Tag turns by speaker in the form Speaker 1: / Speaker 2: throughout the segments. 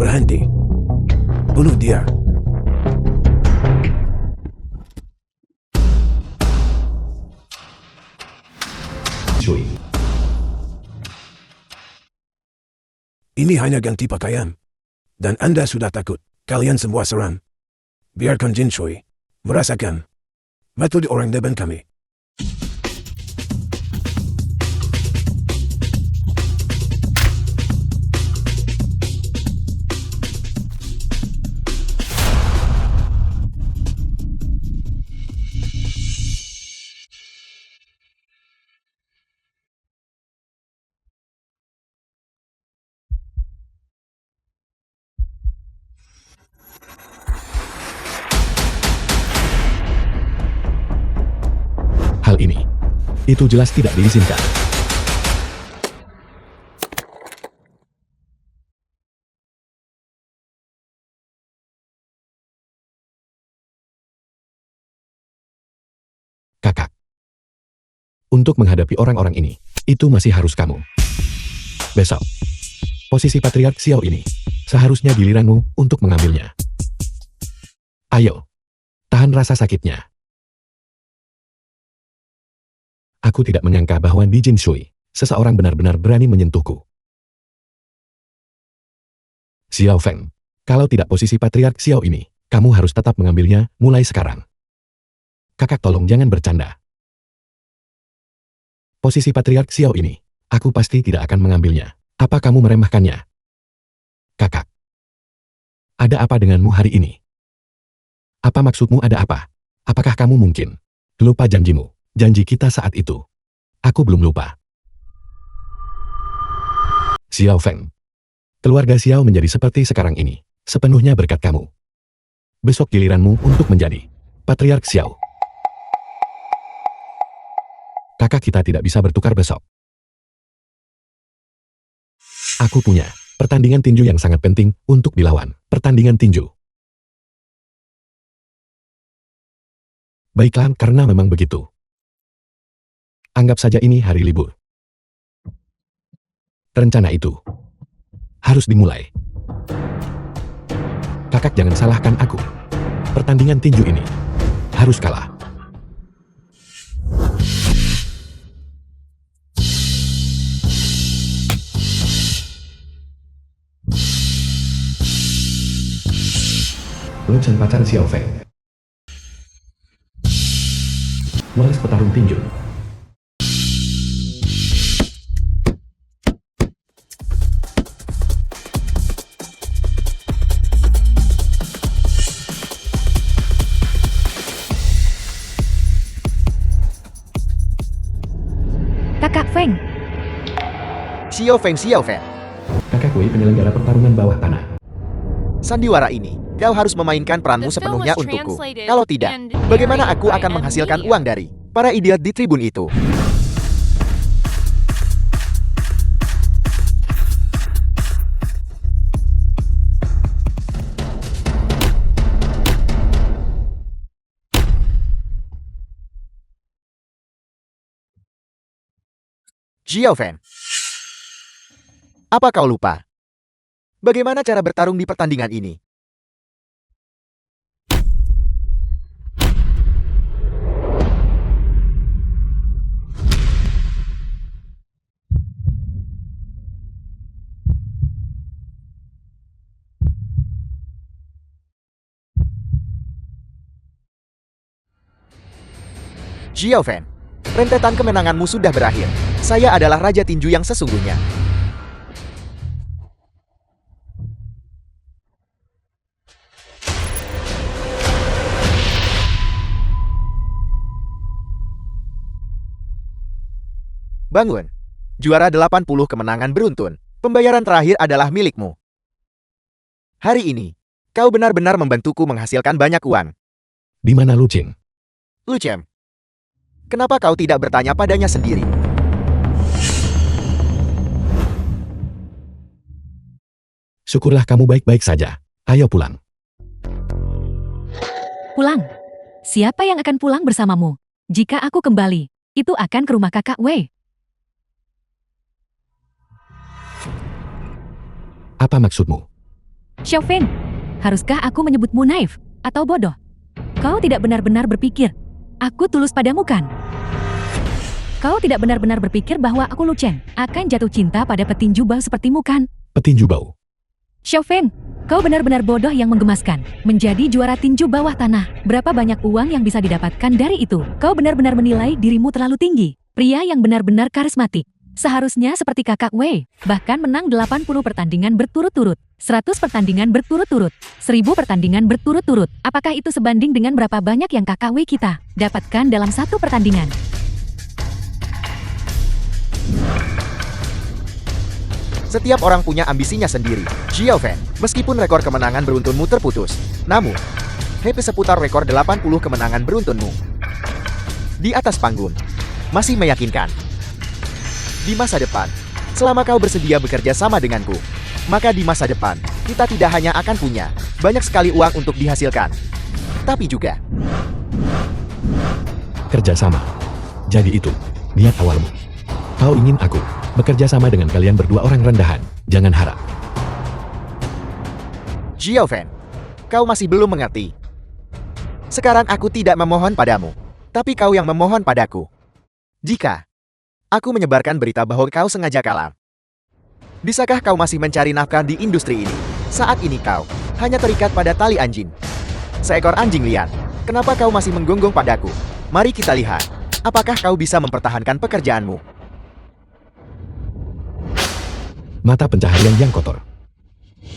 Speaker 1: Berhenti. Bunuh dia.
Speaker 2: Shui.
Speaker 1: Ini hanya ganti pakaian. Dan Anda sudah takut. Kalian semua seram. Biarkan Jin Shui merasakan metode orang depan kami.
Speaker 2: Hal ini, itu jelas tidak diizinkan. Kakak. Untuk menghadapi orang-orang ini, itu masih harus kamu. Besok, posisi Patriark Xiao ini, seharusnya giliranmu untuk mengambilnya. Ayo, tahan rasa sakitnya. Aku tidak menyangka bahwa di Jin Shui, seseorang benar-benar berani menyentuhku. Xiao Feng, kalau tidak posisi Patriark Xiao ini, kamu harus tetap mengambilnya mulai sekarang. Kakak tolong jangan bercanda. Posisi Patriark Xiao ini, aku pasti tidak akan mengambilnya. Apa kamu meremehkannya? Kakak. Ada apa denganmu hari ini? Apa maksudmu ada apa? Apakah kamu mungkin lupa janjimu? Janji kita saat itu. Aku belum lupa. Xiao Feng. Keluarga Xiao menjadi seperti sekarang ini, sepenuhnya berkat kamu. Besok giliranmu untuk menjadi Patriark Xiao. Kakak kita tidak bisa bertukar besok. Aku punya pertandingan tinju yang sangat penting untuk dilawan. Pertandingan tinju. Baiklah, karena memang begitu. Anggap saja ini hari libur. Rencana itu harus dimulai. Kakak jangan salahkan aku. Pertandingan tinju ini harus kalah. Luchen pacar Xiao Feng. Waris petarung tinju.
Speaker 3: Kakak Feng.
Speaker 4: Xiao Feng, Xiao Feng.
Speaker 2: Kakak Wei penyelenggara pertarungan bawah tanah.
Speaker 4: Sandiwara ini, kau harus memainkan peranmu sepenuhnya untukku. Kalau tidak, bagaimana aku akan menghasilkan uang dari para idiot di tribun itu? Xiao Feng. Apa kau lupa? Bagaimana cara bertarung di pertandingan ini? Xiao Feng, rentetan kemenanganmu sudah berakhir. Saya adalah Raja Tinju yang sesungguhnya. Bangun. Juara 80 kemenangan beruntun. Pembayaran terakhir adalah milikmu. Hari ini, kau benar-benar membantuku menghasilkan banyak uang.
Speaker 2: Di mana Luchen?
Speaker 4: Luchem, kenapa kau tidak bertanya padanya sendiri?
Speaker 2: Syukurlah kamu baik-baik saja. Ayo pulang.
Speaker 3: Pulang? Siapa yang akan pulang bersamamu? Jika aku kembali, itu akan ke rumah kakak Wei.
Speaker 2: Apa maksudmu?
Speaker 3: Xiao Feng, haruskah aku menyebutmu naif atau bodoh? Kau tidak benar-benar berpikir aku tulus padamu kan? Kau tidak benar-benar berpikir bahwa aku Lu Chen akan jatuh cinta pada petinju bau sepertimu kan?
Speaker 2: Petinju bau.
Speaker 3: Xiao Feng, kau benar-benar bodoh yang menggemaskan. Menjadi juara tinju bawah tanah. Berapa banyak uang yang bisa didapatkan dari itu? Kau benar-benar menilai dirimu terlalu tinggi. Pria yang benar-benar karismatik. Seharusnya seperti kakak Wei, bahkan menang 80 pertandingan berturut-turut. 100 pertandingan berturut-turut. 1000 pertandingan berturut-turut. Apakah itu sebanding dengan berapa banyak yang kakak Wei kita dapatkan dalam satu pertandingan?
Speaker 4: Setiap orang punya ambisinya sendiri. Xiao Feng, meskipun rekor kemenangan beruntunmu terputus, namun, happy seputar rekor 80 kemenangan beruntunmu. Di atas panggung, masih meyakinkan. Di masa depan, selama kau bersedia bekerja sama denganku, maka di masa depan, kita tidak hanya akan punya banyak sekali uang untuk dihasilkan, tapi juga
Speaker 2: Kerjasama. Jadi itu niat awalmu. Kau ingin aku bekerja sama dengan kalian berdua orang rendahan. Jangan harap.
Speaker 4: Xiao Feng, kau masih belum mengerti. Sekarang aku tidak memohon padamu, tapi kau yang memohon padaku. Jika aku menyebarkan berita bahwa kau sengaja kalah, bisakah kau masih mencari nafkah di industri ini? Saat ini kau hanya terikat pada tali anjing. Seekor anjing liar, kenapa kau masih menggonggong padaku? Mari kita lihat, apakah kau bisa mempertahankan pekerjaanmu?
Speaker 2: Mata pencaharian yang kotor.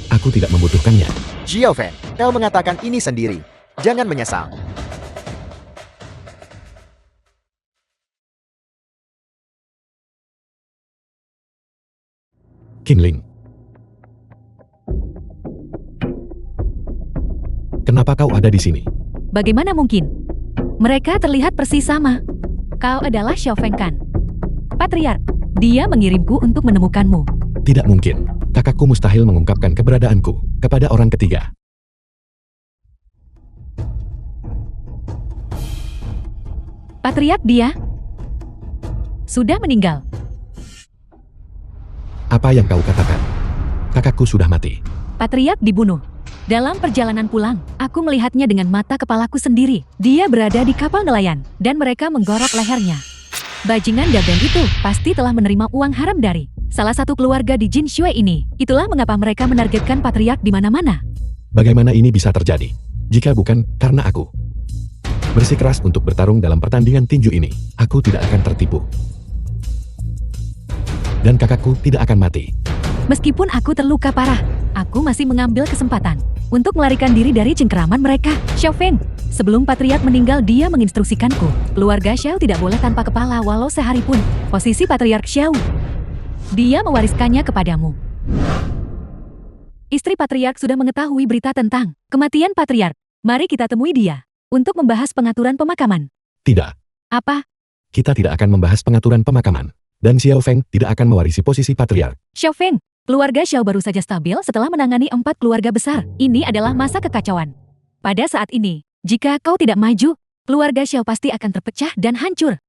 Speaker 2: Aku tidak membutuhkannya.
Speaker 4: Xiao Feng, kau mengatakan ini sendiri. Jangan menyesal.
Speaker 2: Qinling. Kenapa kau ada di sini?
Speaker 3: Bagaimana mungkin? Mereka terlihat persis sama. Kau adalah Xiao Feng kan? Patriark, dia mengirimku untuk menemukanmu.
Speaker 2: Tidak mungkin. Kakakku mustahil mengungkapkan keberadaanku kepada orang ketiga.
Speaker 3: Patriark, dia sudah meninggal.
Speaker 2: Apa yang kau katakan? Kakakku sudah mati.
Speaker 3: Patriark dibunuh. Dalam perjalanan pulang, aku melihatnya dengan mata kepalaku sendiri. Dia berada di kapal nelayan, dan mereka menggorok lehernya. Bajingan dagang itu pasti telah menerima uang haram dari salah satu keluarga di Jin Shui ini. Itulah mengapa mereka menargetkan Patriark di mana-mana.
Speaker 2: Bagaimana ini bisa terjadi? Jika bukan karena aku bersikeras untuk bertarung dalam pertandingan tinju ini, aku tidak akan tertipu. Dan kakakku tidak akan mati.
Speaker 3: Meskipun aku terluka parah, aku masih mengambil kesempatan untuk melarikan diri dari cengkeraman mereka. Xiao Feng, sebelum Patriark meninggal dia menginstruksikanku. Keluarga Xiao tidak boleh tanpa kepala walau sehari pun. Posisi Patriark Xiao, dia mewariskannya kepadamu. Istri Patriark sudah mengetahui berita tentang kematian Patriark. Mari kita temui dia untuk membahas pengaturan pemakaman.
Speaker 2: Tidak.
Speaker 3: Apa?
Speaker 2: Kita tidak akan membahas pengaturan pemakaman. Dan Xiao Feng tidak akan mewarisi posisi Patriark.
Speaker 3: Xiao Feng, keluarga Xiao baru saja stabil setelah menangani 4 keluarga besar. Ini adalah masa kekacauan. Pada saat ini, jika kau tidak maju, keluarga Xiao pasti akan terpecah dan hancur.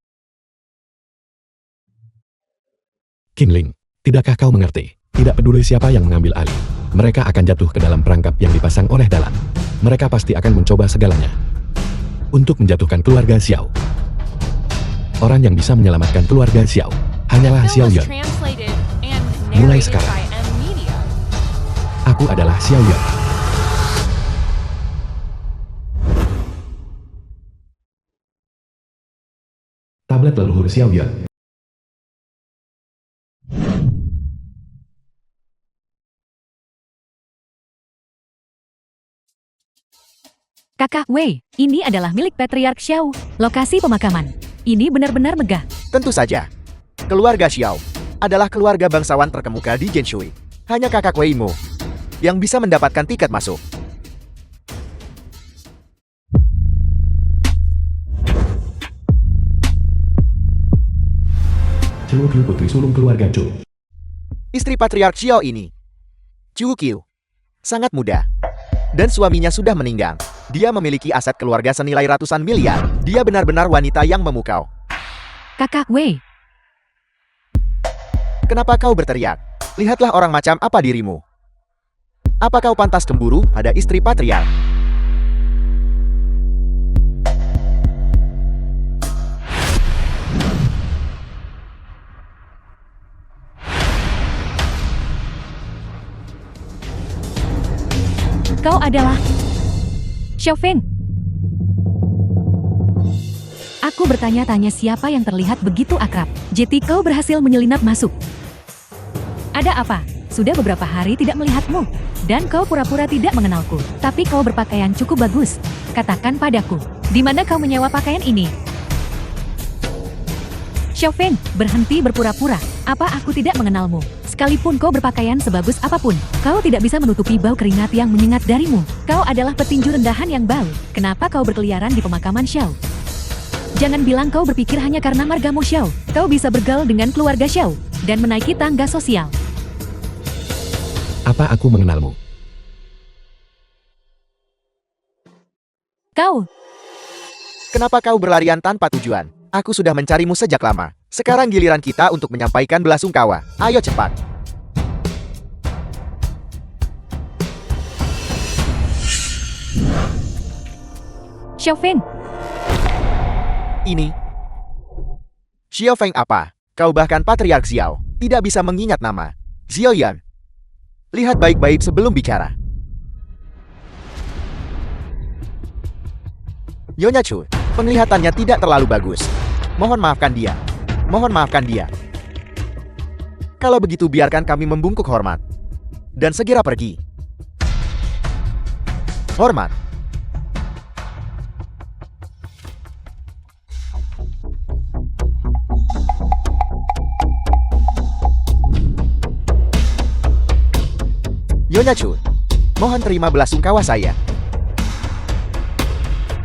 Speaker 2: Qinling, tidakkah kau mengerti? Tidak peduli siapa yang mengambil alih. Mereka akan jatuh ke dalam perangkap yang dipasang oleh dalang. Mereka pasti akan mencoba segalanya untuk menjatuhkan keluarga Xiao. Orang yang bisa menyelamatkan keluarga Xiao hanyalah Xiao Yan. Mulai sekarang, aku adalah Xiao Yan. Tablet leluhur Xiao Yan.
Speaker 3: Kakak Wei, ini adalah milik Patriark Xiao. Lokasi pemakaman. Ini benar-benar megah.
Speaker 4: Tentu saja. Keluarga Xiao adalah keluarga bangsawan terkemuka di Jinshui. Hanya kakak Wei-mu yang bisa mendapatkan tiket masuk.
Speaker 2: Chu Qiu putri sulung keluarga Chu.
Speaker 4: Istri Patriark Xiao ini, Chu Qiu, sangat muda. Dan suaminya sudah meninggal. Dia memiliki aset keluarga senilai ratusan miliar. Dia benar-benar wanita yang memukau.
Speaker 3: Kakak Wei,
Speaker 4: Kenapa kau berteriak? Lihatlah orang macam apa dirimu. Apa kau pantas cemburu pada istri patriark?
Speaker 3: Kau adalah Xiao Feng. Aku bertanya-tanya siapa yang terlihat begitu akrab. Jadi kau berhasil menyelinap masuk. Ada apa? Sudah beberapa hari tidak melihatmu. Dan kau pura-pura tidak mengenalku. Tapi kau berpakaian cukup bagus. Katakan padaku, di mana kau menyewa pakaian ini? Xiao Feng, berhenti berpura-pura. Apa aku tidak mengenalmu? Sekalipun kau berpakaian sebagus apapun, kau tidak bisa menutupi bau keringat yang menyengat darimu. Kau adalah petinju rendahan yang bau. Kenapa kau berkeliaran di pemakaman Xiao? Jangan bilang kau berpikir hanya karena margamu Xiao. Kau bisa bergaul dengan keluarga Xiao dan menaiki tangga sosial.
Speaker 2: Apa aku mengenalmu?
Speaker 3: Kau,
Speaker 4: Kenapa kau berlarian tanpa tujuan? Aku sudah mencarimu sejak lama. Sekarang giliran kita untuk menyampaikan belasungkawa. Ayo cepat.
Speaker 3: Xiao Feng.
Speaker 4: Ini Xiao Feng apa? Kau bahkan patriark Xiao tidak bisa mengingat nama. Xiao Yan. Lihat baik-baik sebelum bicara. Nyonya Chu, penglihatannya tidak terlalu bagus. Mohon maafkan dia. Mohon maafkan dia. Kalau begitu biarkan kami membungkuk hormat. Dan segera pergi. Hormat. Nyonya Chu, mohon terima belasungkawa saya.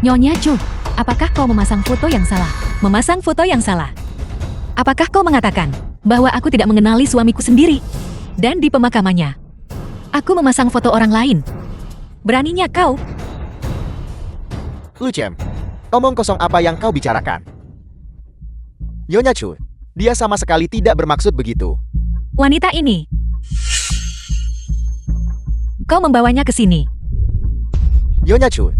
Speaker 3: Nyonya Chu, apakah kau memasang foto yang salah? Memasang foto yang salah? Apakah kau mengatakan bahwa aku tidak mengenali suamiku sendiri? Dan di pemakamannya, aku memasang foto orang lain. Beraninya kau?
Speaker 4: Lu Cem, omong kosong apa yang kau bicarakan? Nyonya Chu, dia sama sekali tidak bermaksud begitu.
Speaker 3: Wanita ini, kau membawanya ke sini.
Speaker 4: Nyonya Chu,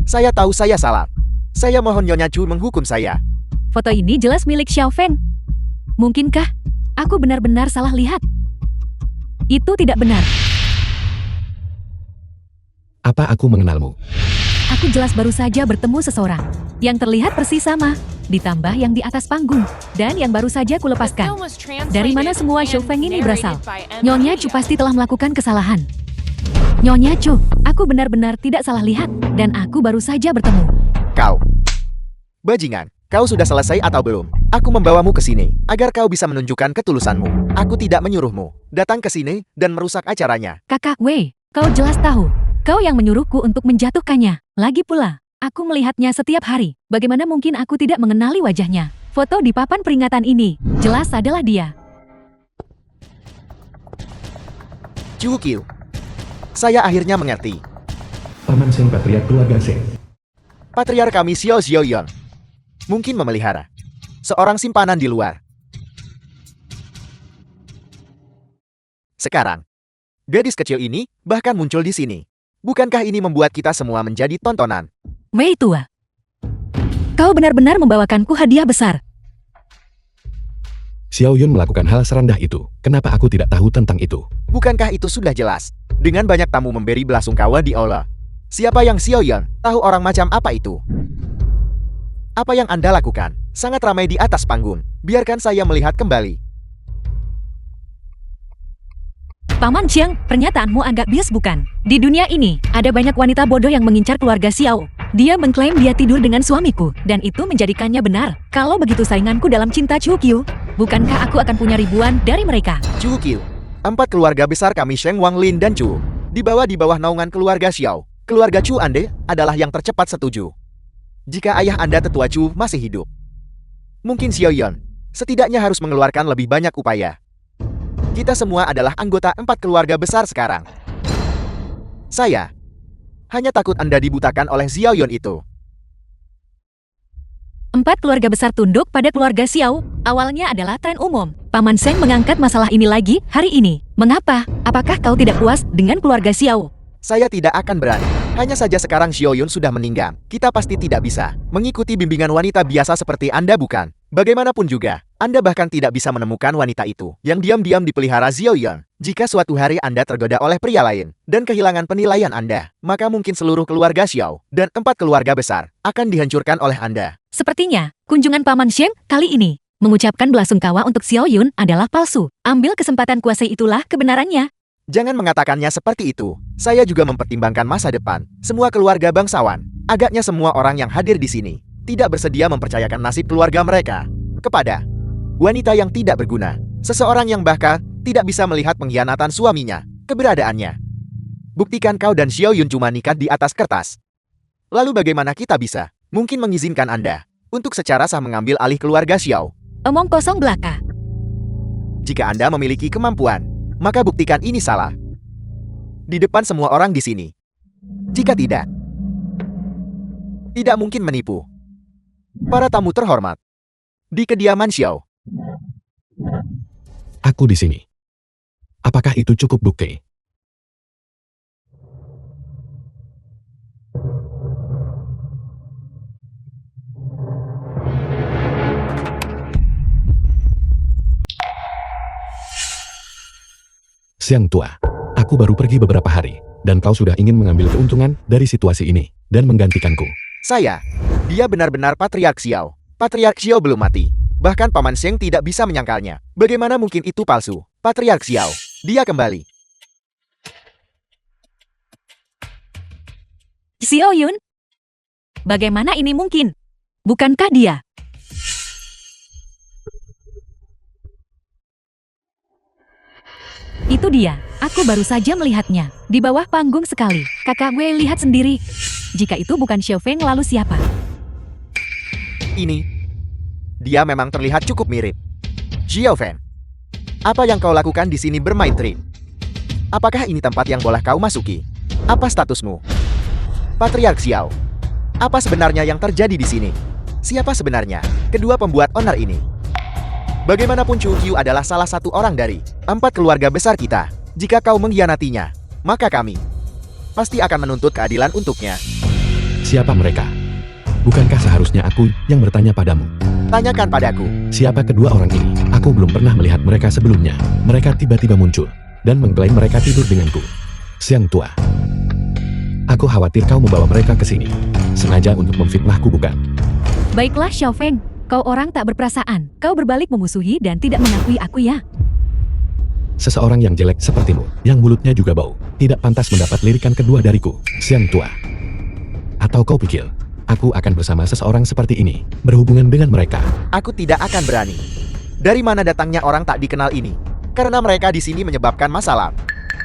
Speaker 4: saya tahu saya salah. Saya mohon Nyonya Chu menghukum saya.
Speaker 3: Foto ini jelas milik Xiao Feng. Mungkinkah aku benar-benar salah lihat? Itu tidak benar.
Speaker 2: Apa aku mengenalmu?
Speaker 3: Aku jelas baru saja bertemu seseorang yang terlihat persis sama, ditambah yang di atas panggung, dan yang baru saja kulepaskan. Dari mana semua Xiao Feng ini berasal? Nyonya Chu pasti telah melakukan kesalahan. Nyonya Chu, aku benar-benar tidak salah lihat, dan aku baru saja bertemu.
Speaker 4: Kau. Bajingan, kau sudah selesai atau belum? Aku membawamu ke sini, agar kau bisa menunjukkan ketulusanmu. Aku tidak menyuruhmu. Datang ke sini, dan merusak acaranya.
Speaker 3: Kakak Wei, kau jelas tahu. Kau yang menyuruhku untuk menjatuhkannya. Lagi pula, aku melihatnya setiap hari. Bagaimana mungkin aku tidak mengenali wajahnya? Foto di papan peringatan ini, jelas adalah dia.
Speaker 4: Chu Qiu. Saya akhirnya mengerti.
Speaker 2: Paman Seng Patriark keluarga Seng.
Speaker 4: Patriark kami Xiao Xiaoyan. Mungkin memelihara seorang simpanan di luar. Sekarang, gadis kecil ini bahkan muncul di sini. Bukankah ini membuat kita semua menjadi tontonan?
Speaker 3: Wei tua, kau benar-benar membawakanku hadiah besar.
Speaker 2: Xiao Yun melakukan hal serendah itu. Kenapa aku tidak tahu tentang itu?
Speaker 4: Bukankah itu sudah jelas? Dengan banyak tamu memberi belasungkawa di aula. Siapa yang Xiao Yan tahu orang macam apa itu? Apa yang Anda lakukan? Sangat ramai di atas panggung. Biarkan saya melihat kembali.
Speaker 3: Paman Chiang, pernyataanmu agak bias bukan? Di dunia ini, ada banyak wanita bodoh yang mengincar keluarga Xiao. Dia mengklaim dia tidur dengan suamiku, dan itu menjadikannya benar. Kalau begitu sainganku dalam cinta Chu Qiu, bukankah aku akan punya ribuan dari mereka?
Speaker 4: Chu Qiu. 4 keluarga besar kami Sheng Wang Lin dan Chu. Di bawah naungan keluarga Xiao. Keluarga Chu Ande adalah yang tercepat setuju. Jika ayah Anda tetua Chu masih hidup. Mungkin Xiao Yan setidaknya harus mengeluarkan lebih banyak upaya. Kita semua adalah anggota 4 keluarga besar sekarang. Saya hanya takut Anda dibutakan oleh Xiao Yan itu.
Speaker 3: 4 keluarga besar tunduk pada keluarga Xiao, awalnya adalah tren umum. Paman Seng mengangkat masalah ini lagi hari ini. Mengapa? Apakah kau tidak puas dengan keluarga Xiao?
Speaker 4: Saya tidak akan berani. Hanya saja sekarang Xiaoyun sudah meninggal. Kita pasti tidak bisa mengikuti bimbingan wanita biasa seperti Anda, bukan? Bagaimanapun juga, Anda bahkan tidak bisa menemukan wanita itu yang diam-diam dipelihara Xiaoyun. Jika suatu hari Anda tergoda oleh pria lain dan kehilangan penilaian Anda, maka mungkin seluruh keluarga Xiao dan 4 keluarga besar akan dihancurkan oleh Anda.
Speaker 3: Sepertinya, kunjungan Paman Sheng kali ini mengucapkan belasungkawa untuk Xiaoyun adalah palsu. Ambil kesempatan kuasai, itulah kebenarannya.
Speaker 4: Jangan mengatakannya seperti itu. Saya juga mempertimbangkan masa depan semua keluarga bangsawan. Agaknya semua orang yang hadir di sini tidak bersedia mempercayakan nasib keluarga mereka kepada wanita yang tidak berguna. Seseorang yang bahkan tidak bisa melihat pengkhianatan suaminya, keberadaannya. Buktikan kau dan Xiaoyun cuma nikah di atas kertas. Lalu bagaimana kita bisa mungkin mengizinkan Anda untuk secara sah mengambil alih keluarga Xiao?
Speaker 3: Omong kosong belaka.
Speaker 4: Jika Anda memiliki kemampuan, maka buktikan ini salah di depan semua orang di sini. Jika tidak mungkin menipu. Para tamu terhormat di kediaman Xiao.
Speaker 2: Aku di sini. Apakah itu cukup bukti? Siang tua, aku baru pergi beberapa hari, dan kau sudah ingin mengambil keuntungan dari situasi ini, dan menggantikanku.
Speaker 4: Dia benar-benar Patriark Xiao. Patriark Xiao belum mati. Bahkan Paman Sheng tidak bisa menyangkalnya. Bagaimana mungkin itu palsu? Patriark Xiao, dia kembali.
Speaker 3: Xiaoyun? Bagaimana ini mungkin? Bukankah dia? Itu dia, aku baru saja melihatnya. Di bawah panggung sekali. Kakak gue lihat sendiri. Jika itu bukan Xiao Feng, lalu siapa?
Speaker 4: Dia memang terlihat cukup mirip. Xiao Feng, apa yang kau lakukan di sini bermain trik? Apakah ini tempat yang boleh kau masuki? Apa statusmu? Patriark Xiao, apa sebenarnya yang terjadi di sini? Siapa sebenarnya kedua pembuat onar ini? Bagaimanapun Chu Qiu adalah salah satu orang dari 4 keluarga besar kita. Jika kau mengkhianatinya, maka kami pasti akan menuntut keadilan untuknya.
Speaker 2: Siapa mereka? Bukankah seharusnya aku yang bertanya padamu?
Speaker 4: Tanyakan padaku.
Speaker 2: Siapa kedua orang ini? Aku belum pernah melihat mereka sebelumnya. Mereka tiba-tiba muncul dan mengklaim mereka tidur denganku. Siang tua. Aku khawatir kau membawa mereka ke sini. Sengaja untuk memfitnahku, bukan?
Speaker 3: Baiklah Xiao Feng, kau orang tak berperasaan. Kau berbalik memusuhi dan tidak mengakui aku ya.
Speaker 2: Seseorang yang jelek sepertimu, yang mulutnya juga bau, tidak pantas mendapat lirikan kedua dariku. Siang tua. Atau kau pikir aku akan bersama seseorang seperti ini, berhubungan dengan mereka?
Speaker 4: Aku tidak akan berani. Dari mana datangnya orang tak dikenal ini? Karena mereka di sini menyebabkan masalah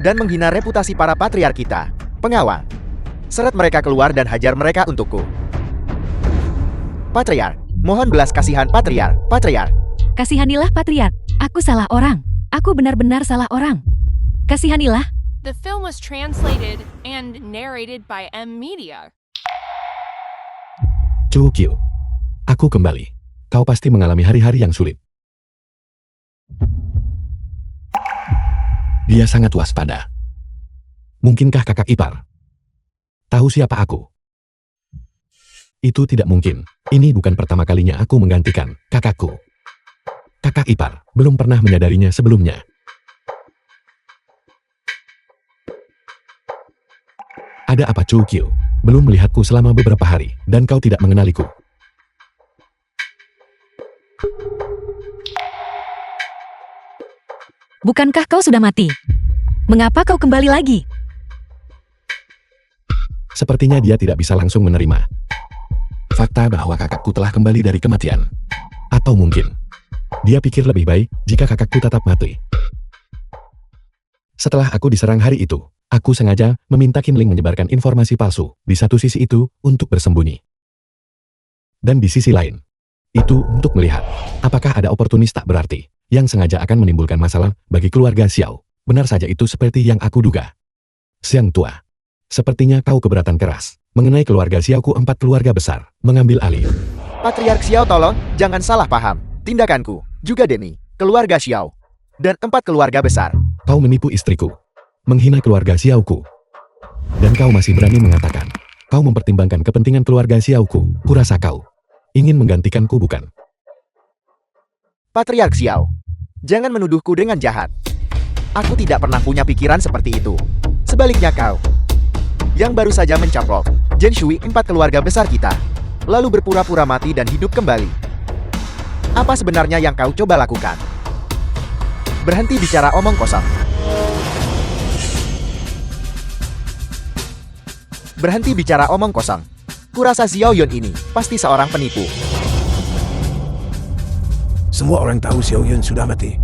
Speaker 4: dan menghina reputasi para patriark kita. Pengawal, seret mereka keluar dan hajar mereka untukku. Patriark, mohon belas kasihan Patriark. Patriark,
Speaker 3: Kasihanilah Patriark. Aku salah orang. Aku benar-benar salah orang. Kasihanilah.
Speaker 5: The film was translated and narrated by M Media.
Speaker 2: Chu Qiu. Aku kembali. Kau pasti mengalami hari-hari yang sulit. Dia sangat waspada. Mungkinkah kakak ipar tahu siapa aku? Itu tidak mungkin. Ini bukan pertama kalinya aku menggantikan kakakku. Kakak ipar belum pernah menyadarinya sebelumnya. Ada apa Chu Qiu? Belum melihatku selama beberapa hari, dan kau tidak mengenaliku.
Speaker 3: Bukankah kau sudah mati? Mengapa kau kembali lagi?
Speaker 2: Sepertinya dia tidak bisa langsung menerima fakta bahwa kakakku telah kembali dari kematian. Atau mungkin dia pikir lebih baik jika kakakku tetap mati. Setelah aku diserang hari itu, aku sengaja meminta Qinling menyebarkan informasi palsu di satu sisi itu untuk bersembunyi. Dan di sisi lain, itu untuk melihat apakah ada oportunis tak berarti yang sengaja akan menimbulkan masalah bagi keluarga Xiao. Benar saja itu seperti yang aku duga. Siang tua, sepertinya kau keberatan keras mengenai keluarga Xiaoku. 4 keluarga besar mengambil alih.
Speaker 4: Patriark Xiao, tolong jangan salah paham. Tindakanku juga demi keluarga Xiao. dan 4 keluarga besar.
Speaker 2: Kau menipu istriku, menghina keluarga Xiaoku. Dan kau masih berani mengatakan, kau mempertimbangkan kepentingan keluarga Xiaoku. Kurasa kau ingin menggantikanku bukan?
Speaker 4: Patriark Xiao, jangan menuduhku dengan jahat. Aku tidak pernah punya pikiran seperti itu. Sebaliknya kau, yang baru saja mencaplok Zheng Shui 4 keluarga besar kita, lalu berpura-pura mati dan hidup kembali. Apa sebenarnya yang kau coba lakukan? Berhenti bicara omong kosong. Berhenti bicara omong kosong. Kurasa Xiao Yun ini pasti seorang penipu.
Speaker 1: Semua orang tahu Xiao Yun sudah mati.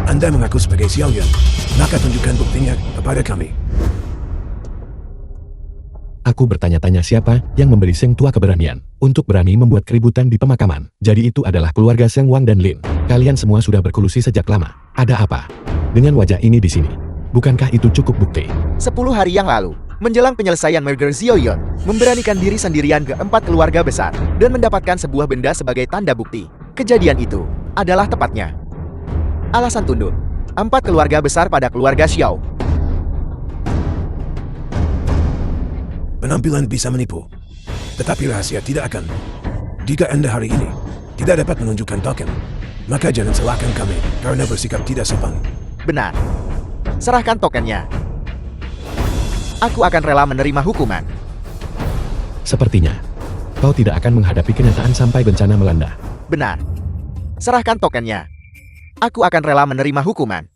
Speaker 1: Anda mengaku sebagai Xiao Yun, maka tunjukkan buktinya kepada kami.
Speaker 2: Aku bertanya-tanya siapa yang memberi Seng Tua keberanian untuk berani membuat keributan di pemakaman. Jadi itu adalah keluarga Seng Wang dan Lin. Kalian semua sudah berkolusi sejak lama. Ada apa dengan wajah ini di sini? Bukankah itu cukup bukti?
Speaker 4: 10 hari yang lalu, menjelang penyelesaian merger Xiao Yun, memberanikan diri sendirian ke 4 keluarga besar dan mendapatkan sebuah benda sebagai tanda bukti. Kejadian itu adalah tepatnya alasan tunduk 4 keluarga besar pada keluarga Xiao.
Speaker 1: Penampilan bisa menipu, tetapi rahasia tidak akan. Jika Anda hari ini tidak dapat menunjukkan token, maka jangan salahkan kami karena bersikap tidak sopan.
Speaker 4: Benar. Serahkan tokennya. Aku akan rela menerima hukuman.
Speaker 2: Sepertinya kau tidak akan menghadapi kenyataan sampai bencana melanda.
Speaker 4: Benar. Serahkan tokennya. Aku akan rela menerima hukuman.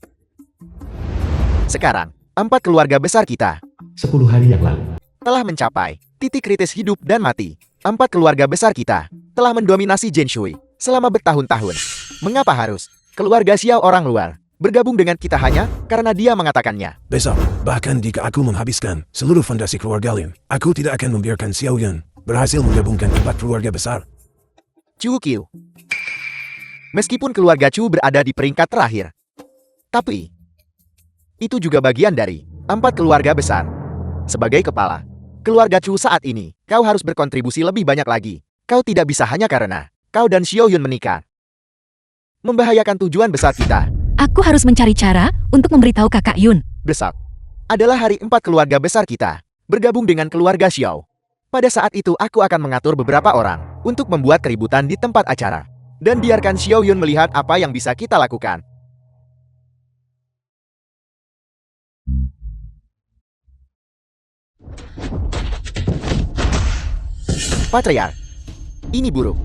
Speaker 4: Sekarang, 4 keluarga besar kita
Speaker 2: 10 hari yang lalu.
Speaker 4: telah mencapai titik kritis hidup dan mati. 4 keluarga besar kita telah mendominasi Zheng Shui selama bertahun-tahun. Mengapa harus keluarga Xiao orang luar bergabung dengan kita hanya karena dia mengatakannya?
Speaker 1: Besok, bahkan jika aku menghabiskan seluruh fondasi keluarga Lin, aku tidak akan membiarkan Xiao Yun berhasil menggabungkan 4 keluarga besar.
Speaker 4: Chu Qiu. Meskipun keluarga Chu berada di peringkat terakhir, tapi itu juga bagian dari 4 keluarga besar. Sebagai kepala keluarga Chu saat ini, kau harus berkontribusi lebih banyak lagi. Kau tidak bisa hanya karena kau dan Xiao Yun menikah membahayakan tujuan besar kita.
Speaker 3: Aku harus mencari cara untuk memberitahu kakak Yun.
Speaker 4: Besok adalah hari 4 keluarga besar kita bergabung dengan keluarga Xiao. Pada saat itu aku akan mengatur beberapa orang untuk membuat keributan di tempat acara. Dan biarkan Xiao Yun melihat apa yang bisa kita lakukan. Patriark, ini buruk.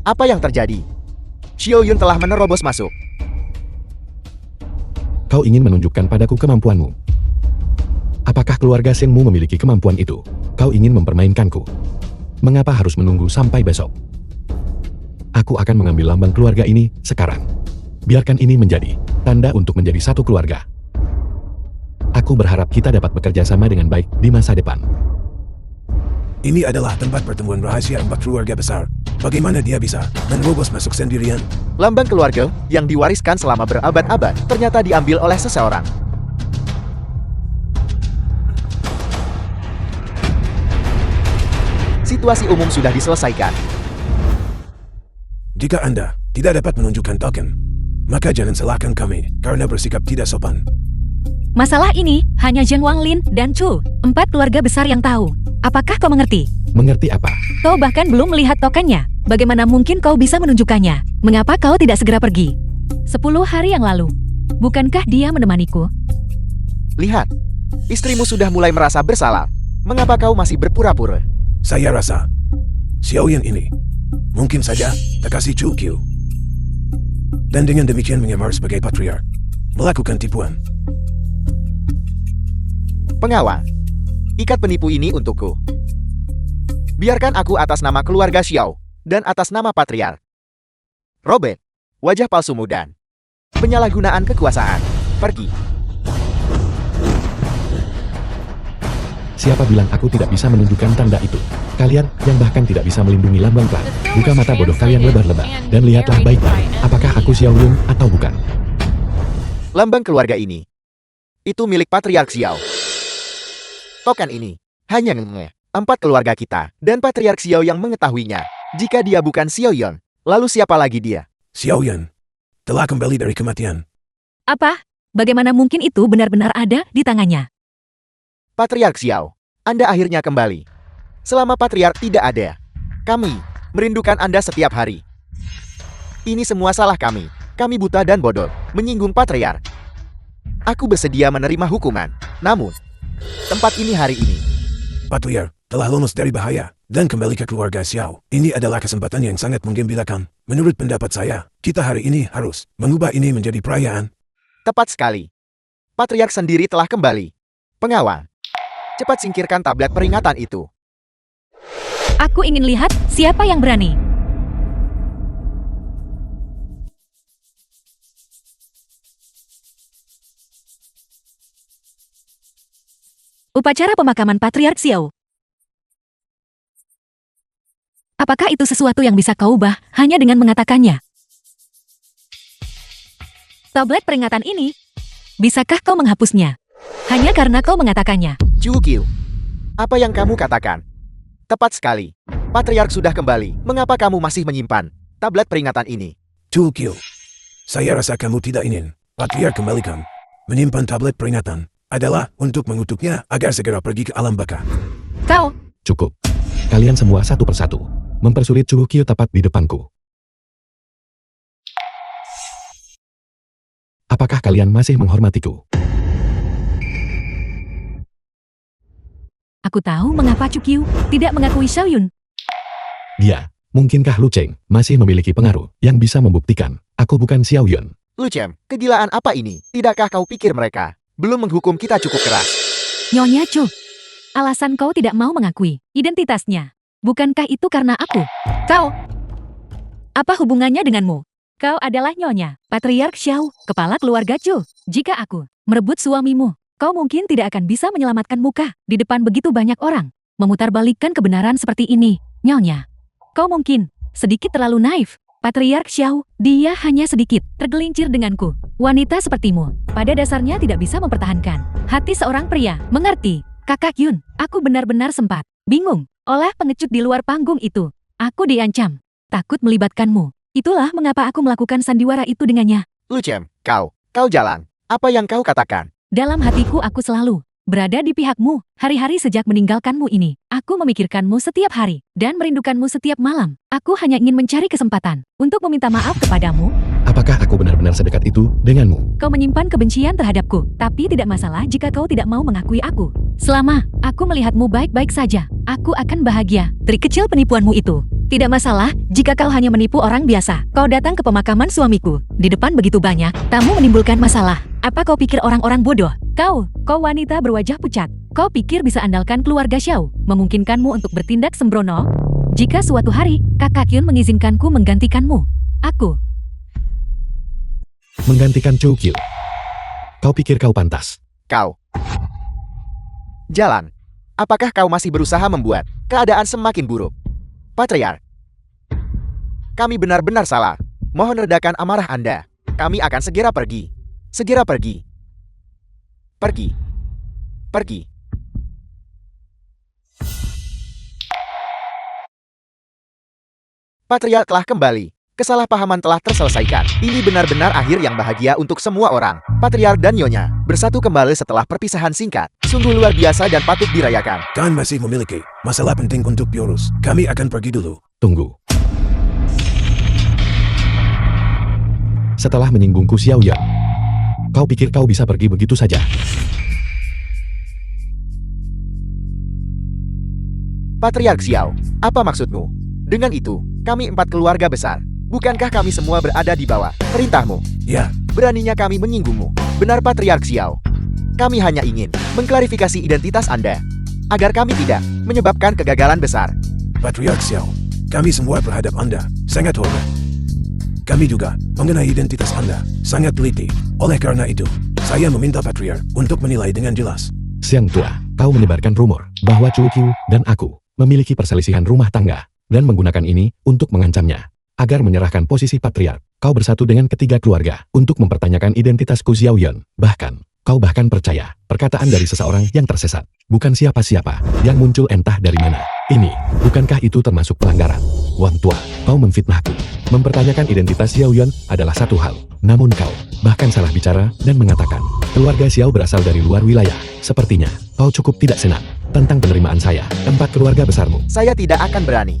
Speaker 4: Apa yang terjadi? Xiao Yun telah menerobos masuk.
Speaker 2: Kau ingin menunjukkan padaku kemampuanmu. Apakah keluarga Sengmu memiliki kemampuan itu? Kau ingin mempermainkanku. Mengapa harus menunggu sampai besok? Aku akan mengambil lambang keluarga ini sekarang. Biarkan ini menjadi tanda untuk menjadi satu keluarga. Aku berharap kita dapat bekerja sama dengan baik di masa depan.
Speaker 1: Ini adalah tempat pertemuan rahasia 4 keluarga besar. Bagaimana dia bisa menerobos masuk sendirian?
Speaker 4: Lambang keluarga yang diwariskan selama berabad-abad ternyata diambil oleh seseorang. Situasi umum sudah diselesaikan.
Speaker 1: Jika Anda tidak dapat menunjukkan token, maka jangan salahkan kami karena bersikap tidak sopan.
Speaker 3: Masalah ini hanya Zheng Wanglin dan Chu, 4 keluarga besar yang tahu. Apakah kau mengerti?
Speaker 2: Mengerti apa?
Speaker 3: Kau bahkan belum melihat tokennya. Bagaimana mungkin kau bisa menunjukkannya? Mengapa kau tidak segera pergi? 10 hari yang lalu. Bukankah dia menemaniku?
Speaker 4: Lihat, istrimu sudah mulai merasa bersalah. Mengapa kau masih berpura-pura?
Speaker 1: Saya rasa Xiao Yun ini mungkin saja Takashi Chu Qiu. Dan dengan demikian menyamar sebagai patriark, melakukan tipuan.
Speaker 4: Pengawal, ikat penipu ini untukku. Biarkan aku atas nama keluarga Xiao dan atas nama patriark. Robert, wajah palsu dan penyalahgunaan kekuasaan. Pergi.
Speaker 2: Siapa bilang aku tidak bisa menunjukkan tanda itu? Kalian yang bahkan tidak bisa melindungi lambang klan. Buka mata bodoh kalian lebar-lebar dan lihatlah baik-baik apakah aku Xiao Yun atau bukan.
Speaker 4: Lambang keluarga ini itu milik patriark Xiao. Token ini hanya 4 keluarga kita dan patriark Xiao yang mengetahuinya. Jika dia bukan Xiao Yun, lalu siapa lagi dia?
Speaker 1: Xiao Yun telah kembali dari kematian.
Speaker 3: Apa? Bagaimana mungkin itu benar-benar ada di tangannya?
Speaker 4: Patriark Xiao, Anda akhirnya kembali. Selama Patriark tidak ada, kami merindukan Anda setiap hari. Ini semua salah kami. Kami buta dan bodoh, menyinggung Patriark. Aku bersedia menerima hukuman. Namun, tempat ini hari ini.
Speaker 1: Patriark telah lolos dari bahaya dan kembali ke keluarga Xiao. Ini adalah kesempatan yang sangat menggembirakan. Menurut pendapat saya, kita hari ini harus mengubah ini menjadi perayaan.
Speaker 4: Tepat sekali. Patriark sendiri telah kembali. Pengawal, cepat singkirkan tablet peringatan itu.
Speaker 3: Aku ingin lihat siapa yang berani. Upacara pemakaman Patriark Xiao. Apakah itu sesuatu yang bisa kau ubah hanya dengan mengatakannya? Tablet peringatan ini, bisakah kau menghapusnya? Hanya karena kau mengatakannya.
Speaker 4: Chu Qiu, apa yang kamu katakan? Tepat sekali. Patriark sudah kembali. Mengapa kamu masih menyimpan tablet peringatan ini?
Speaker 1: Chu Qiu, saya rasa kamu tidak ingin Patriark kembalikan. Menyimpan tablet peringatan adalah untuk mengutuknya agar segera pergi ke alam baka.
Speaker 3: Kau,
Speaker 2: Cukup. Kalian semua satu persatu mempersulit Chu Qiu tepat di depanku. Apakah kalian masih menghormatiku?
Speaker 3: aku tahu mengapa Chu Qiu tidak mengakui Xiaoyun.
Speaker 2: Dia, mungkinkah Lu Cheng masih memiliki pengaruh yang bisa membuktikan aku bukan Xiaoyun?
Speaker 4: Lu Chem, kegilaan apa ini? Tidakkah kau pikir mereka belum menghukum kita cukup keras?
Speaker 3: Nyonya Chu, alasan kau tidak mau mengakui identitasnya. Bukankah itu karena aku? Kau, apa hubungannya denganmu? Kau adalah Nyonya Patriark Xiao, kepala keluarga Chu. Jika aku merebut suamimu, kau mungkin tidak akan bisa menyelamatkan muka di depan begitu banyak orang. Memutarbalikkan kebenaran seperti ini, Nyonya. Kau mungkin sedikit terlalu naif. Patriark Xiao, dia hanya sedikit tergelincir denganku. Wanita sepertimu, pada dasarnya tidak bisa mempertahankan hati seorang pria. Mengerti, Kakak Yun? Aku benar-benar sempat bingung oleh pengecut di luar panggung itu. Aku diancam, takut melibatkanmu. Itulah mengapa aku melakukan sandiwara itu dengannya.
Speaker 4: Lu Chem, kau jalan. Apa yang kau katakan?
Speaker 3: Dalam hatiku aku selalu berada di pihakmu. Hari-hari sejak meninggalkanmu ini, aku memikirkanmu setiap hari dan merindukanmu setiap malam. Aku hanya ingin mencari kesempatan untuk meminta maaf kepadamu.
Speaker 2: Apakah aku benar-benar sedekat itu denganmu?
Speaker 3: Kau menyimpan kebencian terhadapku, tapi tidak masalah jika kau tidak mau mengakui aku. Selama aku melihatmu baik-baik saja, aku akan bahagia. Trik kecil penipuanmu itu tidak masalah jika kau hanya menipu orang biasa. Kau datang ke pemakaman suamiku. Di depan begitu banyak tamu menimbulkan masalah. Apa kau pikir orang-orang bodoh? Kau wanita berwajah pucat. Kau pikir bisa andalkan keluarga Xiao memungkinkanmu untuk bertindak sembrono? Jika suatu hari Kakak Yun mengizinkanku menggantikanmu, aku
Speaker 2: Menggantikan Chu Qiu. Kau pikir kau pantas?
Speaker 4: Kau jalan. Apakah kau masih berusaha membuat keadaan semakin buruk? Patriark, kami benar-benar salah. Mohon redakan amarah Anda. Kami akan segera pergi. Segera pergi. Pergi. Pergi. Patriark telah kembali. Kesalahpahaman telah terselesaikan. Ini benar-benar akhir yang bahagia untuk semua orang. Patriark dan Nyonya bersatu kembali setelah perpisahan singkat. Sungguh luar biasa dan patut dirayakan.
Speaker 1: Kalian masih memiliki masalah penting untuk diurus. Kami akan pergi dulu.
Speaker 2: Tunggu. Setelah menyinggungku Xiaoyan, kau pikir kau bisa pergi begitu saja?
Speaker 4: Patriark Xiao, apa maksudmu? Dengan itu, kami 4 keluarga besar. Bukankah kami semua berada di bawah perintahmu?
Speaker 1: Ya,
Speaker 4: Beraninya kami menyinggungmu. Benar Patriark Xiao. Kami hanya ingin mengklarifikasi identitas Anda, agar kami tidak menyebabkan kegagalan besar.
Speaker 1: Patriark Xiao, kami semua terhadap Anda sangat hormat. Kami juga mengenai identitas Anda sangat teliti. Oleh karena itu, saya meminta Patriark untuk menilai dengan jelas.
Speaker 2: Siang tua, kau menyebarkan rumor bahwa Chu Qiu dan aku memiliki perselisihan rumah tangga dan menggunakan ini untuk mengancamnya. Agar menyerahkan posisi patriark, kau bersatu dengan ketiga keluarga untuk mempertanyakan identitasku Xiaoyan. Bahkan, kau bahkan percaya perkataan dari seseorang yang tersesat. Bukan siapa-siapa yang muncul entah dari mana. Ini, bukankah itu termasuk pelanggaran? Wang Tua, kau memfitnahku. Mempertanyakan identitas Xiao Yuan adalah satu hal. Namun kau, bahkan salah bicara dan mengatakan, keluarga Xiao berasal dari luar wilayah. Sepertinya, kau cukup tidak senang tentang penerimaan saya, 4 keluarga besarmu.
Speaker 4: Saya tidak akan berani.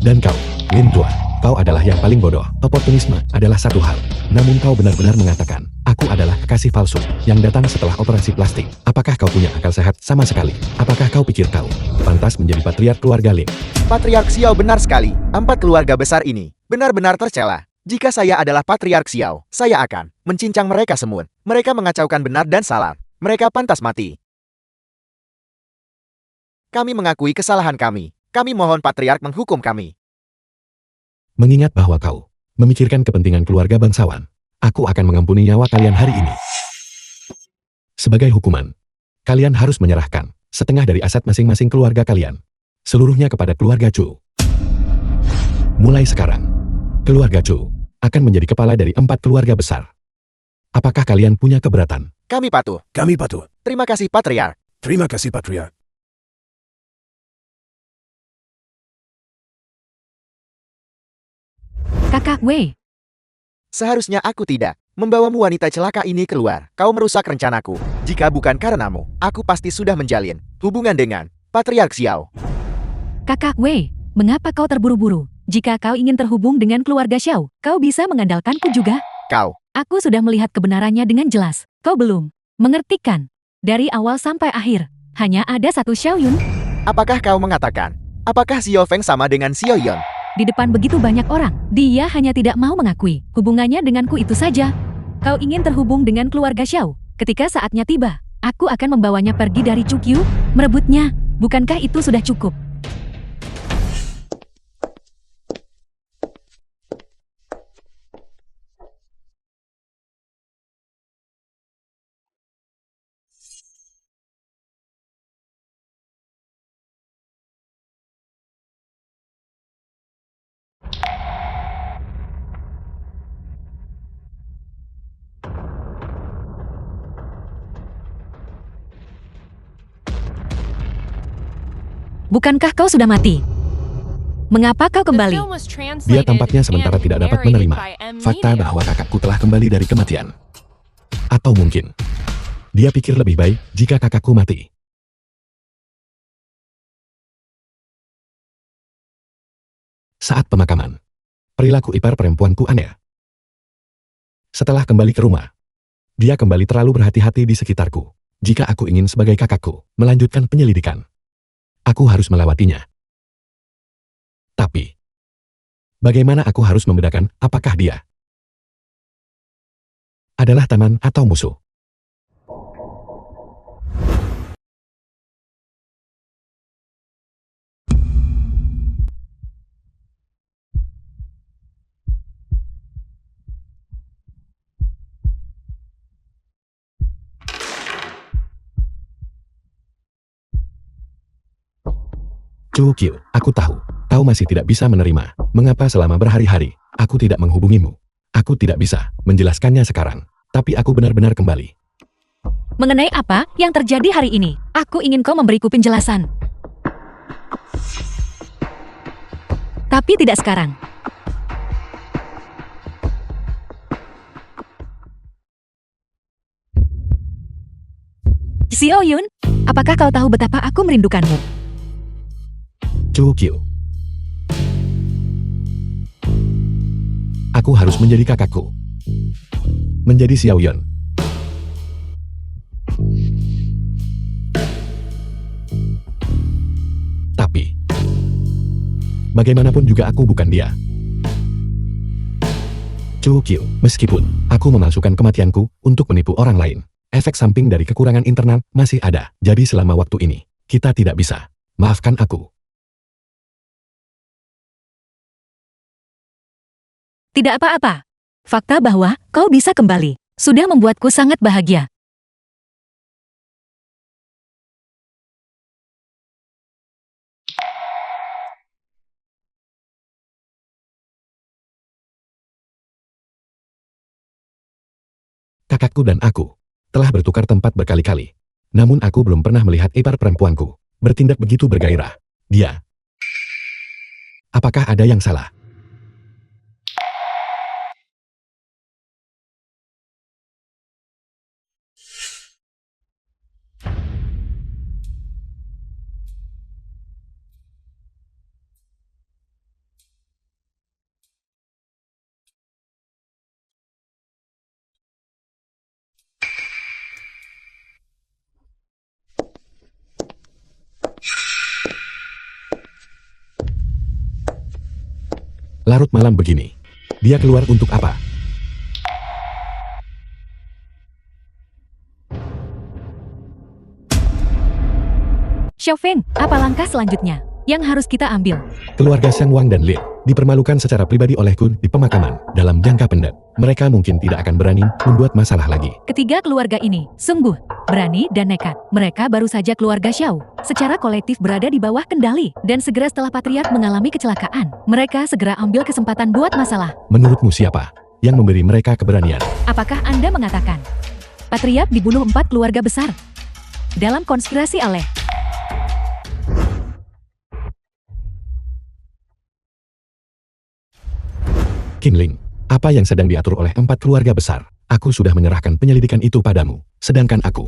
Speaker 2: Dan kau, Lin Tua, kau adalah yang paling bodoh. Oportunisme adalah satu hal. Namun kau benar-benar mengatakan, aku adalah kekasih palsu yang datang setelah operasi plastik. Apakah kau punya akal sehat sama sekali? Apakah kau pikir kau pantas menjadi patriark keluarga Lin?
Speaker 4: Patriark Xiao benar sekali. 4 keluarga besar ini benar-benar tercela. Jika saya adalah Patriark Xiao, saya akan mencincang mereka semua. Mereka mengacaukan benar dan salah. Mereka pantas mati. Kami mengakui kesalahan kami. Kami mohon Patriark menghukum kami.
Speaker 2: Mengingat bahwa kau memikirkan kepentingan keluarga bangsawan, aku akan mengampuni nyawa kalian hari ini. Sebagai hukuman, kalian harus menyerahkan setengah dari aset masing-masing keluarga kalian, seluruhnya kepada keluarga Chu. Mulai sekarang, keluarga Chu akan menjadi kepala dari 4 keluarga besar. Apakah kalian punya keberatan?
Speaker 4: Kami patuh.
Speaker 1: Kami patuh.
Speaker 4: Terima kasih Patriark.
Speaker 1: Terima kasih Patriark.
Speaker 3: Kakak Wei,
Speaker 4: Seharusnya aku tidak membawamu wanita celaka ini keluar. Kau merusak rencanaku. Jika bukan karenamu, aku pasti sudah menjalin hubungan dengan Patriark Xiao.
Speaker 3: Kakak Wei, mengapa kau terburu-buru? Jika kau ingin terhubung dengan keluarga Xiao, kau bisa mengandalkanku juga.
Speaker 4: Kau,
Speaker 3: Aku sudah melihat kebenarannya dengan jelas. Kau belum mengertikan. Dari awal sampai akhir, hanya ada satu Xiao Yun.
Speaker 4: apakah kau mengatakan? Apakah Xiao Feng sama dengan Xiao Yun?
Speaker 3: Di depan begitu banyak orang, dia hanya tidak mau mengakui hubungannya denganku itu saja. Kau ingin terhubung dengan keluarga Xiao. Ketika saatnya tiba, aku akan membawanya pergi dari Chukyu, merebutnya. Bukankah itu sudah cukup? Bukankah kau sudah mati? Mengapa kau
Speaker 5: The
Speaker 3: kembali?
Speaker 5: film was
Speaker 2: Dia
Speaker 5: translated
Speaker 2: tampaknya sementara
Speaker 5: and
Speaker 2: tidak dapat
Speaker 5: narrated
Speaker 2: menerima
Speaker 5: by M.
Speaker 2: fakta
Speaker 5: Media.
Speaker 2: bahwa kakakku telah kembali dari kematian. Atau mungkin, dia pikir lebih baik jika kakakku mati. Saat pemakaman, perilaku ipar perempuanku aneh. Setelah kembali ke rumah, dia kembali terlalu berhati-hati di sekitarku. Jika aku ingin sebagai kakakku melanjutkan penyelidikan, aku harus melewatinya. Tapi, bagaimana aku harus membedakan apakah dia adalah teman atau musuh? Chukyu, aku tahu, kau masih tidak bisa menerima mengapa selama berhari-hari aku tidak menghubungimu. Aku tidak bisa menjelaskannya sekarang, tapi aku benar-benar kembali.
Speaker 3: Mengenai apa yang terjadi hari ini, aku ingin kau memberiku penjelasan. Tapi tidak sekarang. Xiao Yun, apakah kau tahu betapa aku merindukanmu?
Speaker 2: Chukyu. Aku harus menjadi kakakku. Menjadi Xiao Yun. Tapi, bagaimanapun juga aku bukan dia. Chukyu, meskipun aku memalsukan kematianku untuk menipu orang lain, efek samping dari kekurangan internal masih ada. Jadi selama waktu ini, kita tidak bisa. Maafkan aku.
Speaker 3: Tidak apa-apa. Fakta bahwa kau bisa kembali sudah membuatku sangat bahagia.
Speaker 2: Kakakku dan aku telah bertukar tempat berkali-kali. Namun aku belum pernah melihat ipar perempuanku bertindak begitu bergairah. Dia. Apakah ada yang salah? Larut malam begini. Dia keluar untuk apa?
Speaker 3: Xiaofeng, apa langkah selanjutnya yang harus kita ambil?
Speaker 2: Keluarga Xiang Wang dan Lin dipermalukan secara pribadi olehku di pemakaman dalam jangka pendek. Mereka mungkin tidak akan berani membuat masalah lagi.
Speaker 3: Ketiga keluarga ini sungguh berani dan nekat. Mereka baru saja keluarga Xiao secara kolektif berada di bawah kendali, dan segera setelah patriark mengalami kecelakaan, mereka segera ambil kesempatan buat masalah.
Speaker 2: Menurutmu siapa yang memberi mereka keberanian?
Speaker 3: Apakah Anda mengatakan patriark dibunuh 4 keluarga besar dalam konspirasi oleh
Speaker 2: Qinling? Apa yang sedang diatur oleh 4 keluarga besar? Aku sudah menyerahkan penyelidikan itu padamu, sedangkan aku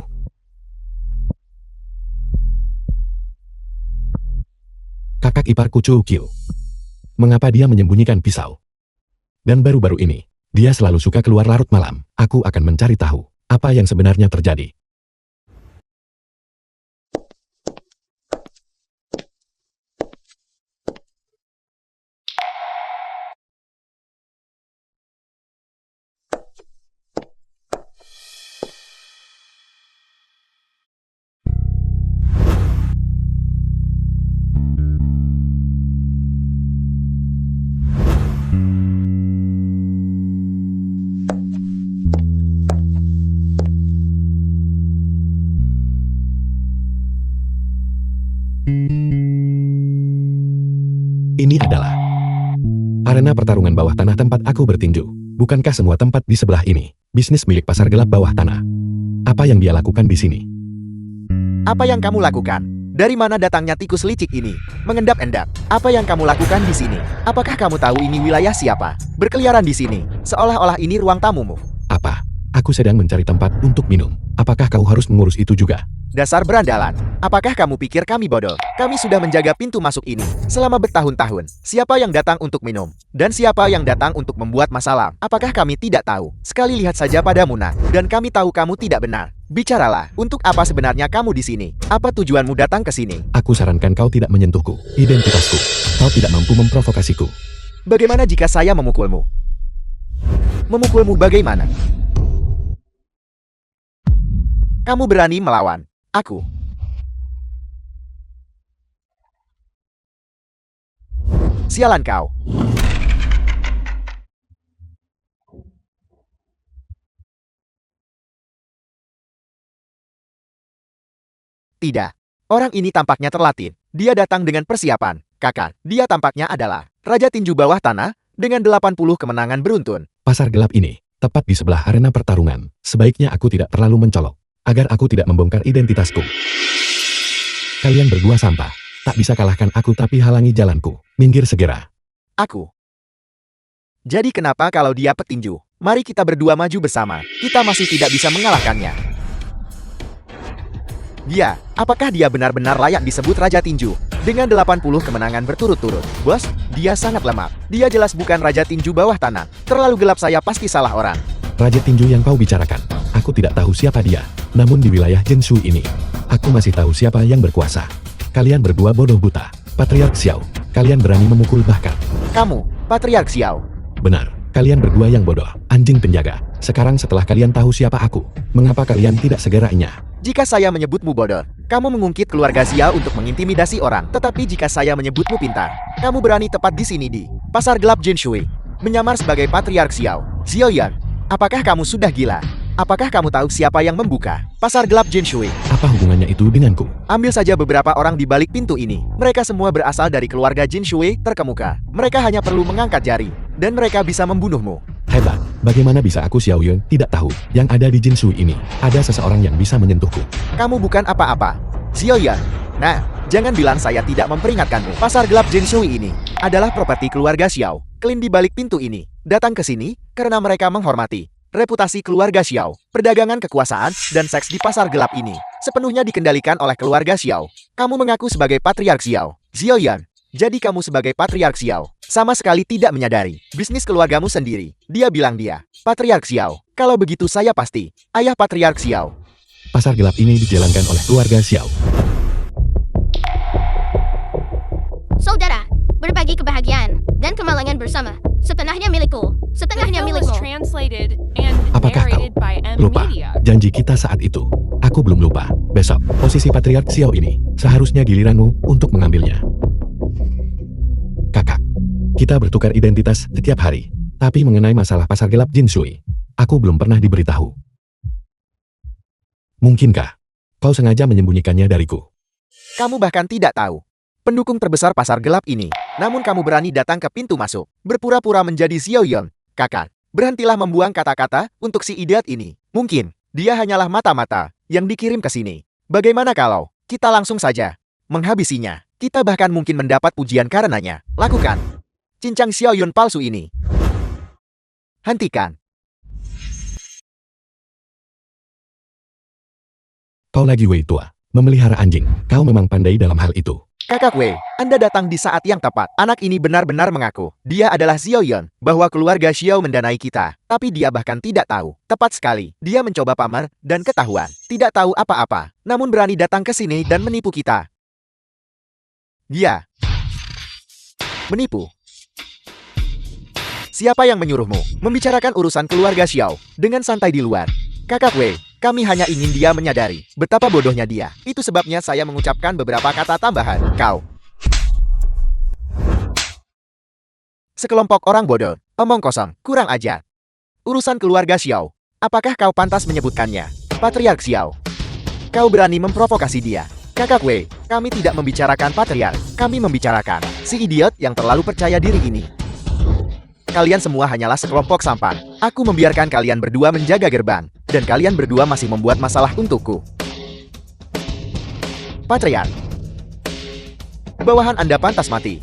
Speaker 2: kakak iparku Chu Qiu. Mengapa dia menyembunyikan pisau? Dan baru-baru ini, dia selalu suka keluar larut malam. Aku akan mencari tahu apa yang sebenarnya terjadi. Ini adalah arena pertarungan bawah tanah tempat aku bertinju. Bukankah semua tempat di sebelah ini bisnis milik pasar gelap bawah tanah? Apa yang dia lakukan di sini?
Speaker 4: Apa yang kamu lakukan? Dari mana datangnya tikus licik ini? Mengendap-endap. Apa yang kamu lakukan di sini? Apakah kamu tahu ini wilayah siapa? Berkeliaran di sini, seolah-olah ini ruang tamumu.
Speaker 2: Apa? Aku sedang mencari tempat untuk minum. Apakah kau harus mengurus itu juga?
Speaker 4: Dasar berandalan. Apakah kamu pikir kami bodoh? Kami sudah menjaga pintu masuk ini selama bertahun-tahun. Siapa yang datang untuk minum? Dan siapa yang datang untuk membuat masalah? Apakah kami tidak tahu? Sekali lihat saja pada Muna. Dan kami tahu kamu tidak benar. Bicaralah, untuk apa sebenarnya kamu di sini? Apa tujuanmu datang ke sini?
Speaker 2: Aku sarankan kau tidak menyentuhku, identitasku. Kau tidak mampu memprovokasiku.
Speaker 4: Bagaimana jika saya memukulmu? Memukulmu bagaimana? Kamu berani melawan aku. Sialan kau. Tidak. Orang ini tampaknya terlatih. Dia datang dengan persiapan. Kakak, dia tampaknya adalah Raja Tinju Bawah Tanah dengan 80 kemenangan beruntun.
Speaker 2: Pasar gelap ini tepat di sebelah arena pertarungan. Sebaiknya aku tidak terlalu mencolok, agar aku tidak membongkar identitasku. Kalian berdua sampah. Tak bisa kalahkan aku tapi halangi jalanku. Minggir segera.
Speaker 4: Aku. Jadi kenapa kalau dia petinju? Mari kita berdua maju bersama. Kita masih tidak bisa mengalahkannya. Dia, apakah dia benar-benar layak disebut Raja Tinju? Dengan 80 kemenangan berturut-turut. Bos, dia sangat lemah. Dia jelas bukan Raja Tinju Bawah Tanah. Terlalu gelap, saya pasti salah orang.
Speaker 2: Raja Tinju yang kau bicarakan, aku tidak tahu siapa dia. Namun di wilayah Jinshu ini, aku masih tahu siapa yang berkuasa. Kalian berdua bodoh buta. Patriark Xiao, kalian berani memukul bahkan.
Speaker 4: Kamu, Patriark Xiao.
Speaker 2: Benar, kalian berdua yang bodoh, anjing penjaga. Sekarang setelah kalian tahu siapa aku, mengapa kalian tidak segera enyah?
Speaker 4: Jika saya menyebutmu bodoh, kamu mengungkit keluarga Xiao untuk mengintimidasi orang. Tetapi jika saya menyebutmu pintar, kamu berani tepat di sini di Pasar Gelap Jinshui, menyamar sebagai Patriark Xiao. Xiao Yang, apakah kamu sudah gila? Apakah kamu tahu siapa yang membuka Pasar Gelap Jinshui?
Speaker 2: Apa hubungannya itu denganku?
Speaker 4: Ambil saja beberapa orang di balik pintu ini. Mereka semua berasal dari keluarga Jinshui terkemuka. Mereka hanya perlu mengangkat jari, dan mereka bisa membunuhmu.
Speaker 2: Hebat. Bagaimana bisa aku Xiao Yun tidak tahu yang ada di Jinsui ini? Ada seseorang yang bisa menyentuhku.
Speaker 4: Kamu bukan apa-apa, Xiaoyan. Nah, jangan bilang saya tidak memperingatkanmu. Pasar gelap Jinsui ini adalah properti keluarga Xiao. Klien di balik pintu ini datang ke sini karena mereka menghormati reputasi keluarga Xiao. Perdagangan kekuasaan dan seks di pasar gelap ini sepenuhnya dikendalikan oleh keluarga Xiao. Kamu mengaku sebagai patriark Xiao, Xiaoyan. Jadi kamu sebagai patriark Xiao sama sekali tidak menyadari bisnis keluargamu sendiri. Dia bilang dia patriark Xiao. Kalau begitu saya pasti ayah patriark Xiao.
Speaker 2: Pasar gelap ini dijalankan oleh keluarga Xiao.
Speaker 6: Saudara, berbagi kebahagiaan dan kemalangan bersama. Setengahnya milikku,
Speaker 5: The
Speaker 6: setengahnya
Speaker 5: film was
Speaker 6: milikmu.
Speaker 5: translated and
Speaker 2: Apakah kau
Speaker 5: narrated by M
Speaker 2: lupa
Speaker 5: Media.
Speaker 2: janji kita saat itu? Aku belum lupa. Besok, posisi patriark Xiao ini seharusnya giliranmu untuk mengambilnya. Kakak, kita bertukar identitas setiap hari. Tapi mengenai masalah pasar gelap Jinsui, aku belum pernah diberitahu. Mungkinkah kau sengaja menyembunyikannya dariku?
Speaker 4: Kamu bahkan tidak tahu pendukung terbesar pasar gelap ini. Namun kamu berani datang ke pintu masuk, berpura-pura menjadi Xiaoyan. Kakak, berhentilah membuang kata-kata untuk si idiot ini. Mungkin dia hanyalah mata-mata yang dikirim ke sini. Bagaimana kalau kita langsung saja menghabisinya? Kita bahkan mungkin mendapat pujian karenanya. Lakukan. Cincang Xiaoyun palsu ini. Hentikan.
Speaker 2: Kau lagi Wei tua, memelihara anjing. Kau memang pandai dalam hal itu.
Speaker 4: Kakak Wei, Anda datang di saat yang tepat. Anak ini benar-benar mengaku dia adalah Xiaoyan, bahwa keluarga Xiao mendanai kita. Tapi dia bahkan tidak tahu. Tepat sekali, dia mencoba pamer dan ketahuan. Tidak tahu apa-apa, namun berani datang ke sini dan menipu kita. Dia menipu. Siapa yang menyuruhmu membicarakan urusan keluarga Xiao dengan santai di luar? Kakak Wei, kami hanya ingin dia menyadari betapa bodohnya dia. Itu sebabnya saya mengucapkan beberapa kata tambahan. Kau sekelompok orang bodoh, omong kosong, kurang ajar. Urusan keluarga Xiao, apakah kau pantas menyebutkannya patriark Xiao? Kau berani memprovokasi dia. Kakak Wei, kami tidak membicarakan patriark, kami membicarakan si idiot yang terlalu percaya diri ini. Kalian semua hanyalah sekelompok sampan. Aku membiarkan kalian berdua menjaga gerbang, dan kalian berdua masih membuat masalah untukku. Patriark, bawahan Anda pantas mati.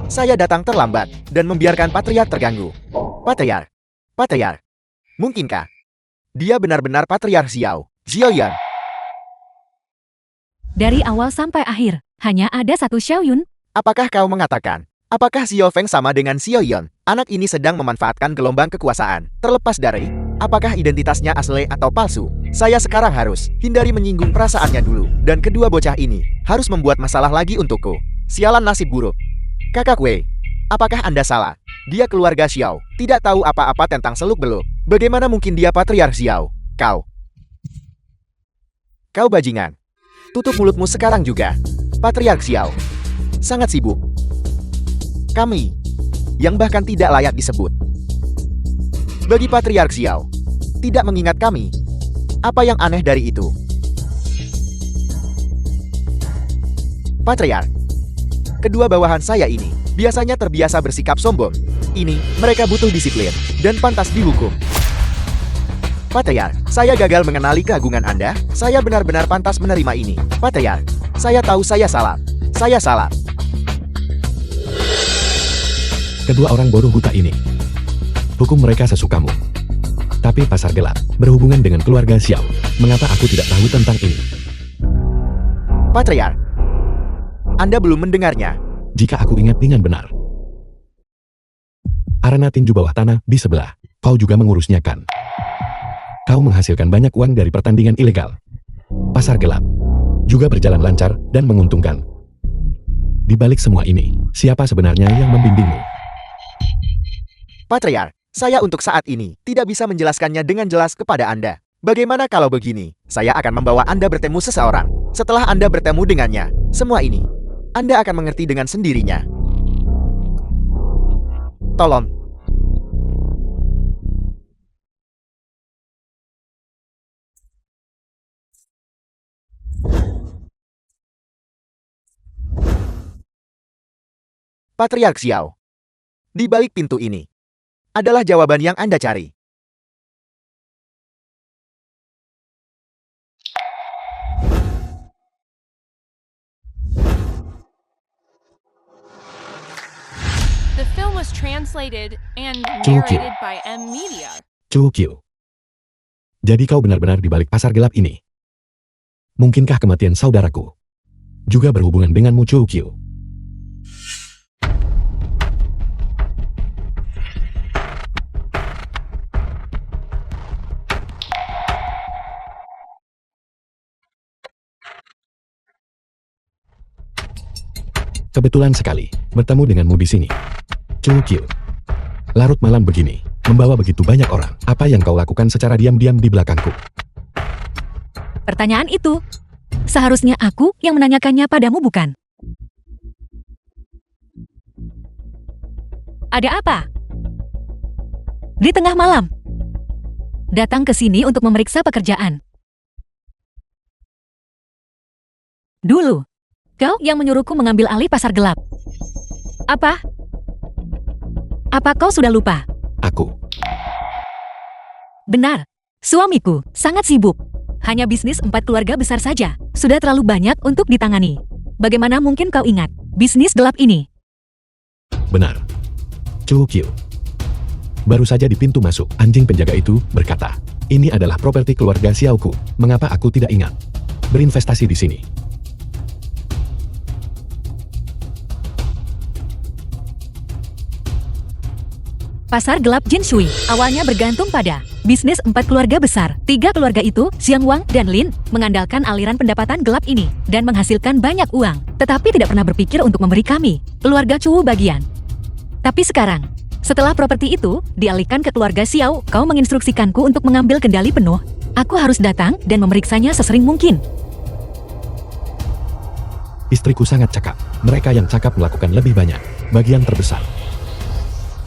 Speaker 4: Saya datang terlambat dan membiarkan patriark terganggu. Patriark, patriark, mungkinkah dia benar-benar patriark Xiao, Xiaoyan?
Speaker 3: Dari awal sampai akhir, hanya ada satu Xiaoyun.
Speaker 4: Apakah kau mengatakan, apakah Xiao Feng sama dengan Xiaoyan? Anak ini sedang memanfaatkan gelombang kekuasaan. Terlepas dari apakah identitasnya asli atau palsu, saya sekarang harus hindari menyinggung perasaannya dulu. Dan kedua bocah ini harus membuat masalah lagi untukku. Sialan nasib buruk. Kakak Wei, apakah Anda salah? Dia keluarga Xiao, tidak tahu apa-apa tentang seluk-beluk. Bagaimana mungkin dia patriark Xiao? Kau bajingan. Tutup mulutmu sekarang juga. Patriark Xiao sangat sibuk. Kami yang bahkan tidak layak disebut. Bagi Patriark Xiao, tidak mengingat kami. Apa yang aneh dari itu? Patriark, kedua bawahan saya ini biasanya terbiasa bersikap sombong. Ini, mereka butuh disiplin dan pantas dihukum. Patriark, saya gagal mengenali keagungan Anda. Saya benar-benar pantas menerima ini. Patriark, saya tahu saya salah. Saya salah.
Speaker 2: Kedua orang bodoh buta ini. Hukum mereka sesukamu. Tapi pasar gelap berhubungan dengan keluarga Xiao. Mengapa aku tidak tahu tentang ini?
Speaker 4: Patriark, Anda belum mendengarnya.
Speaker 2: Jika aku ingat dengan benar. Arena tinju bawah tanah di sebelah. Kau juga mengurusnya kan? Kau menghasilkan banyak uang dari pertandingan ilegal. Pasar gelap juga berjalan lancar dan menguntungkan. Di balik semua ini, siapa sebenarnya yang membimbingmu?
Speaker 4: Patriark, saya untuk saat ini tidak bisa menjelaskannya dengan jelas kepada Anda. Bagaimana kalau begini? Saya akan membawa Anda bertemu seseorang. Setelah Anda bertemu dengannya, semua ini Anda akan mengerti dengan sendirinya. Tolong. Patriark Xiao. Di balik pintu ini adalah jawaban yang Anda cari.
Speaker 5: The film was translated and
Speaker 2: Chukyu.
Speaker 5: narrated by M Media.
Speaker 2: Chukyu. Jadi kau benar-benar di balik pasar gelap ini. Mungkinkah kematian saudaraku juga berhubungan denganmu, Chukyu? Kebetulan sekali bertemu denganmu di sini, Chukyu. Larut malam begini, membawa begitu banyak orang. Apa yang kau lakukan secara diam-diam di belakangku?
Speaker 3: Pertanyaan itu seharusnya aku yang menanyakannya padamu, bukan? Ada apa? Di tengah malam datang ke sini untuk memeriksa pekerjaan. Dulu kau yang menyuruhku mengambil alih pasar gelap. Apa? Apa kau sudah lupa?
Speaker 2: Aku.
Speaker 3: Benar. Suamiku sangat sibuk. Hanya bisnis 4 keluarga besar saja. Sudah terlalu banyak untuk ditangani. Bagaimana mungkin kau ingat bisnis gelap ini?
Speaker 2: Benar. Chukyu. Baru saja di pintu masuk, anjing penjaga itu berkata, "Ini adalah properti keluarga Xiaoku. Mengapa aku tidak ingat berinvestasi di sini?"
Speaker 3: Pasar gelap Jinshui awalnya bergantung pada bisnis 4 keluarga besar. 3 keluarga itu, Xiang Wang dan Lin, mengandalkan aliran pendapatan gelap ini dan menghasilkan banyak uang, tetapi tidak pernah berpikir untuk memberi kami, keluarga Chu, bagian. Tapi sekarang, setelah properti itu dialihkan ke keluarga Xiao, kau menginstruksikanku untuk mengambil kendali penuh. Aku harus datang dan memeriksanya sesering mungkin.
Speaker 2: Istriku sangat cakap. Mereka yang cakap melakukan lebih banyak. Bagian terbesar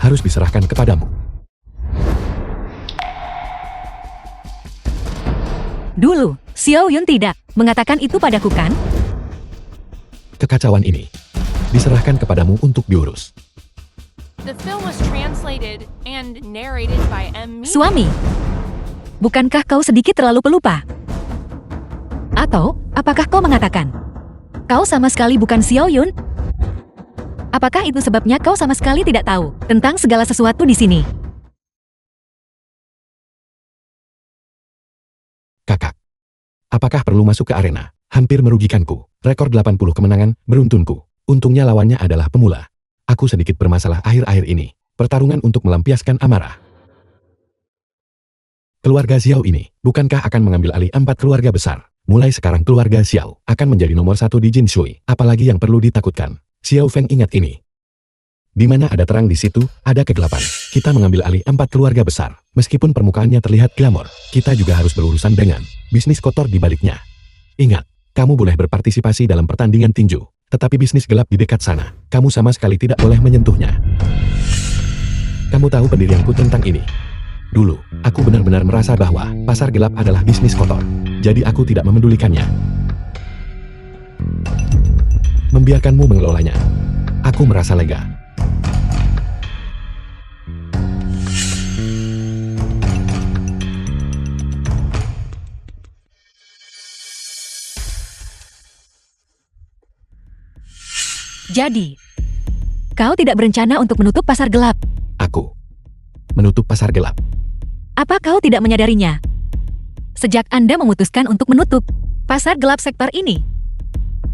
Speaker 2: harus diserahkan kepadamu.
Speaker 3: Dulu, Xiao Yun tidak mengatakan itu padaku, kan?
Speaker 2: Kekacauan ini diserahkan kepadamu untuk diurus.
Speaker 5: The film was translated and narrated by M Media.
Speaker 3: Suami, bukankah kau sedikit terlalu pelupa? Atau, apakah kau mengatakan kau sama sekali bukan Xiao Yun? Apakah itu sebabnya kau sama sekali tidak tahu tentang segala sesuatu di sini?
Speaker 2: Kakak, apakah perlu masuk ke arena? Hampir merugikanku. Rekor 80 kemenangan beruntunku. Untungnya lawannya adalah pemula. Aku sedikit bermasalah akhir-akhir ini. Pertarungan untuk melampiaskan amarah. Keluarga Xiao ini, bukankah akan mengambil alih 4 keluarga besar? Mulai sekarang keluarga Xiao akan menjadi nomor 1 di Jinshui. Apalagi yang perlu ditakutkan? Xiao Feng ingat ini. Di mana ada terang di situ, ada kegelapan. Kita mengambil alih 4 keluarga besar. Meskipun permukaannya terlihat glamor, kita juga harus berurusan dengan bisnis kotor di baliknya. Ingat, kamu boleh berpartisipasi dalam pertandingan tinju, tetapi bisnis gelap di dekat sana, kamu sama sekali tidak boleh menyentuhnya. Kamu tahu pendirianku tentang ini. Dulu, aku benar-benar merasa bahwa pasar gelap adalah bisnis kotor. Jadi aku tidak memedulikannya. Membiarkanmu mengelolanya. Aku merasa lega.
Speaker 3: Jadi, kau tidak berencana untuk menutup pasar gelap?
Speaker 2: Aku menutup pasar gelap.
Speaker 3: Apa kau tidak menyadarinya? Sejak Anda memutuskan untuk menutup pasar gelap sektor ini,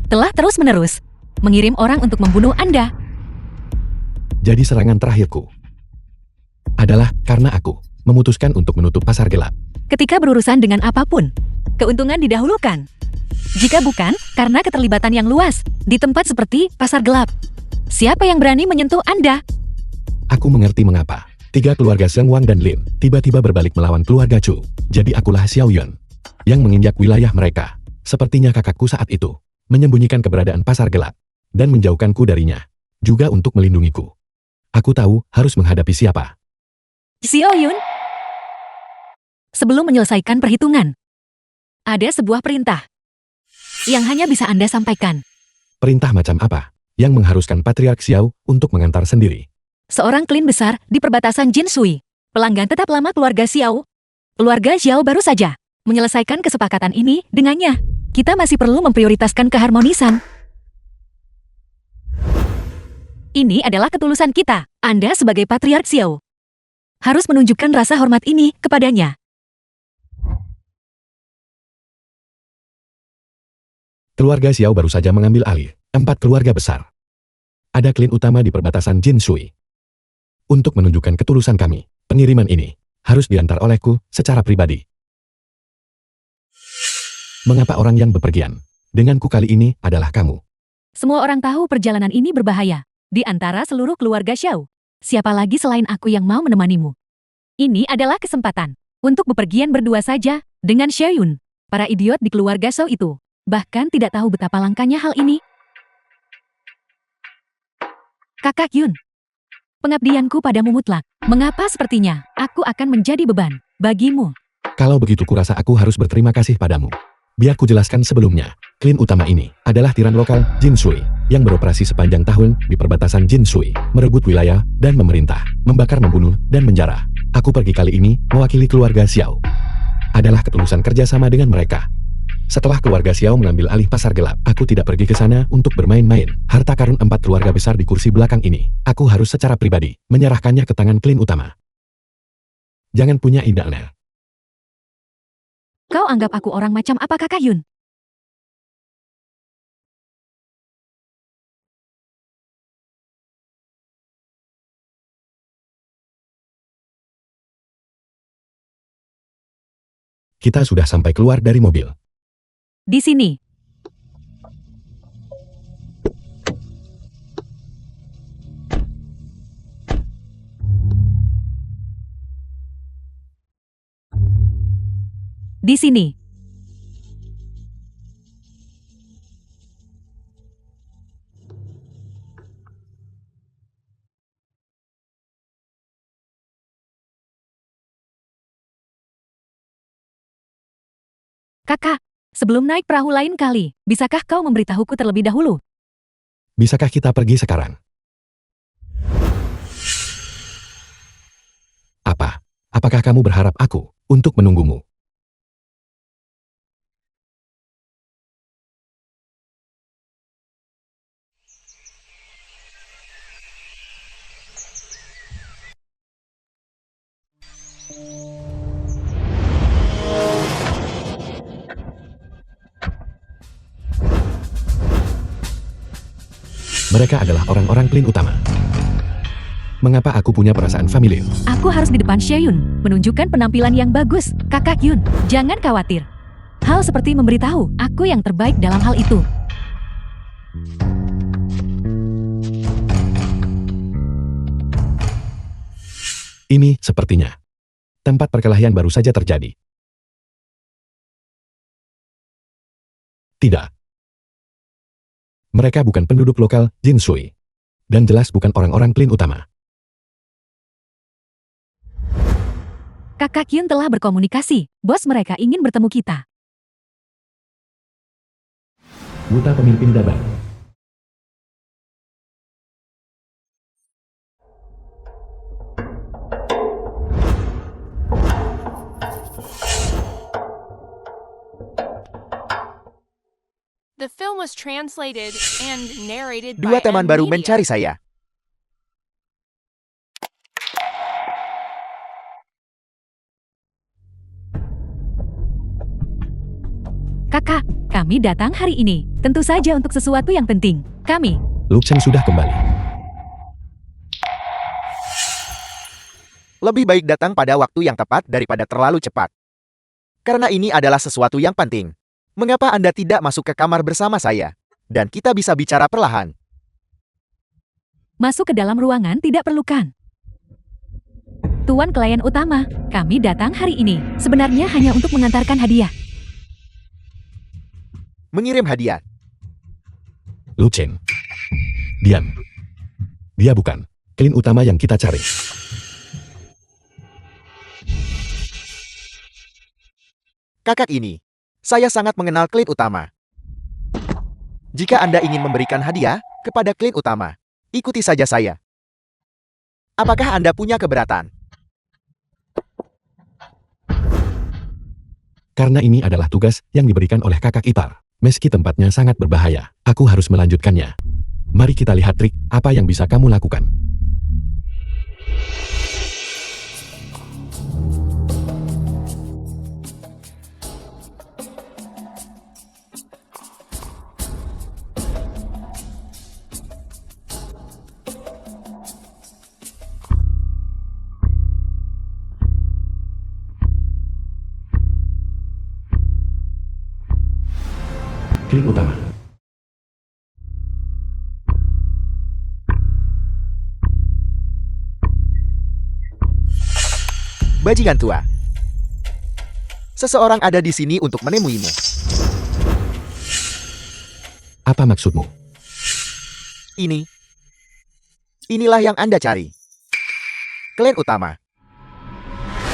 Speaker 3: telah terus-menerus mengirim orang untuk membunuh Anda.
Speaker 2: Jadi serangan terakhirku adalah karena aku memutuskan untuk menutup pasar gelap.
Speaker 3: Ketika berurusan dengan apapun, keuntungan didahulukan. Jika bukan, karena keterlibatan yang luas di tempat seperti pasar gelap. Siapa yang berani menyentuh Anda?
Speaker 2: Aku mengerti mengapa 3 keluarga Zheng Wang dan Lin tiba-tiba berbalik melawan keluarga Chu. Jadi akulah Xiao Yun yang menginjak wilayah mereka. Sepertinya kakakku saat itu menyembunyikan keberadaan pasar gelap dan menjauhkanku darinya, juga untuk melindungiku. Aku tahu harus menghadapi siapa.
Speaker 3: Xiao Yun. Sebelum menyelesaikan perhitungan, ada sebuah perintah yang hanya bisa Anda sampaikan.
Speaker 2: Perintah macam apa yang mengharuskan Patriark Xiao untuk mengantar sendiri?
Speaker 3: Seorang klien besar di perbatasan Jinshui, pelanggan tetap lama keluarga Xiao. Keluarga Xiao baru saja menyelesaikan kesepakatan ini dengannya. Kita masih perlu memprioritaskan keharmonisan. Ini adalah ketulusan kita. Anda sebagai Patriark Xiao harus menunjukkan rasa hormat ini kepadanya.
Speaker 2: Keluarga Xiao baru saja mengambil alih 4 keluarga besar. Ada klan utama di perbatasan Jinshui. Untuk menunjukkan ketulusan kami, pengiriman ini harus diantar olehku secara pribadi. Mengapa orang yang bepergian denganku kali ini adalah kamu?
Speaker 3: Semua orang tahu perjalanan ini berbahaya. Di antara seluruh keluarga Xiao, siapa lagi selain aku yang mau menemanimu? Ini adalah kesempatan untuk bepergian berdua saja dengan Xiaoyun. Para idiot di keluarga Xiao itu bahkan tidak tahu betapa langkanya hal ini. Kakak Yun, pengabdianku padamu mutlak. Mengapa sepertinya aku akan menjadi beban bagimu?
Speaker 2: Kalau begitu kurasa aku harus berterima kasih padamu. Biar ku jelaskan sebelumnya, klan utama ini adalah tiran lokal Jinshui yang beroperasi sepanjang tahun di perbatasan Jinshui, merebut wilayah dan memerintah, membakar, membunuh, dan menjara. Aku pergi kali ini mewakili keluarga Xiao. Adalah ketulusan kerjasama dengan mereka. Setelah keluarga Xiao mengambil alih pasar gelap, aku tidak pergi ke sana untuk bermain-main. Harta karun 4 keluarga besar di kursi belakang ini, aku harus secara pribadi menyerahkannya ke tangan klan utama. Jangan punya idenya.
Speaker 3: Kau anggap aku orang macam apa, Kakak Yun?
Speaker 2: Kita sudah sampai keluar dari mobil.
Speaker 3: Di sini. Di sini. Kakak, sebelum naik perahu lain kali, bisakah kau memberitahuku terlebih dahulu?
Speaker 2: Bisakah kita pergi sekarang? Apa? Apakah kamu berharap aku untuk menunggumu? Mereka adalah orang-orang klan utama. Mengapa aku punya perasaan familiar?
Speaker 3: Aku harus di depan Xiaoyun, menunjukkan penampilan yang bagus. Kakak Yun, jangan khawatir. Hal seperti memberitahu, aku yang terbaik dalam hal itu.
Speaker 2: Ini sepertinya tempat perkelahian baru saja terjadi. Tidak. Mereka bukan penduduk lokal Jinshui. Dan jelas bukan orang-orang klan utama.
Speaker 3: Kakak Yun telah berkomunikasi. Bos mereka ingin bertemu kita.
Speaker 2: Buta pemimpin Daban.
Speaker 5: The film was translated and narrated
Speaker 4: Dua
Speaker 5: by
Speaker 4: teman baru
Speaker 5: Media.
Speaker 4: mencari saya.
Speaker 3: Kakak, kami datang hari ini. Tentu saja untuk sesuatu yang penting. Kami.
Speaker 2: Lu Chen sudah kembali.
Speaker 4: Lebih baik datang pada waktu yang tepat daripada terlalu cepat. Karena ini adalah sesuatu yang penting. Mengapa Anda tidak masuk ke kamar bersama saya? Dan kita bisa bicara perlahan.
Speaker 3: Masuk ke dalam ruangan tidak perlukan. Tuan klien utama, kami datang hari ini. Sebenarnya hanya untuk mengantarkan hadiah.
Speaker 4: Mengirim hadiah.
Speaker 2: Lu Chen. Diam. Dia bukan klan utama yang kita cari.
Speaker 4: Kakak ini. Saya sangat mengenal klan utama. Jika Anda ingin memberikan hadiah kepada klan utama, ikuti saja saya. Apakah Anda punya keberatan?
Speaker 2: Karena ini adalah tugas yang diberikan oleh kakak ipar. Meski tempatnya sangat berbahaya, aku harus melanjutkannya. Mari kita lihat trik apa yang bisa kamu lakukan. Klik utama.
Speaker 4: Bajingan tua. Seseorang ada di sini untuk menemuimu.
Speaker 2: Apa maksudmu?
Speaker 4: Inilah yang Anda cari. Klan utama.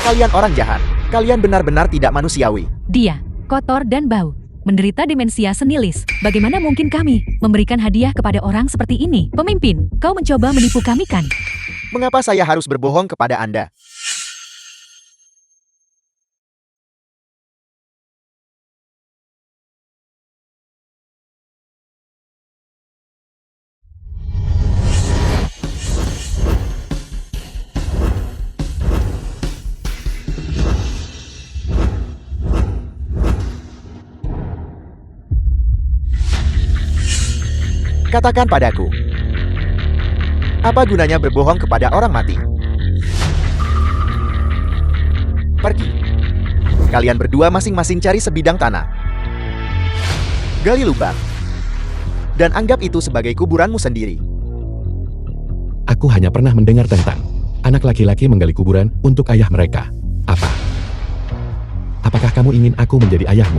Speaker 4: Kalian orang jahat. Kalian benar-benar tidak manusiawi.
Speaker 3: Dia, kotor dan bau. Menderita demensia senilis. Bagaimana mungkin kami memberikan hadiah kepada orang seperti ini? Pemimpin, kau mencoba menipu kami kan?
Speaker 4: Mengapa saya harus berbohong kepada Anda? Katakan padaku, apa gunanya berbohong kepada orang mati? Pergi. Kalian berdua masing-masing cari sebidang tanah. Gali lubang. Dan anggap itu sebagai kuburanmu sendiri.
Speaker 2: Aku hanya pernah mendengar tentang anak laki-laki menggali kuburan untuk ayah mereka. Apakah kamu ingin aku menjadi ayahmu?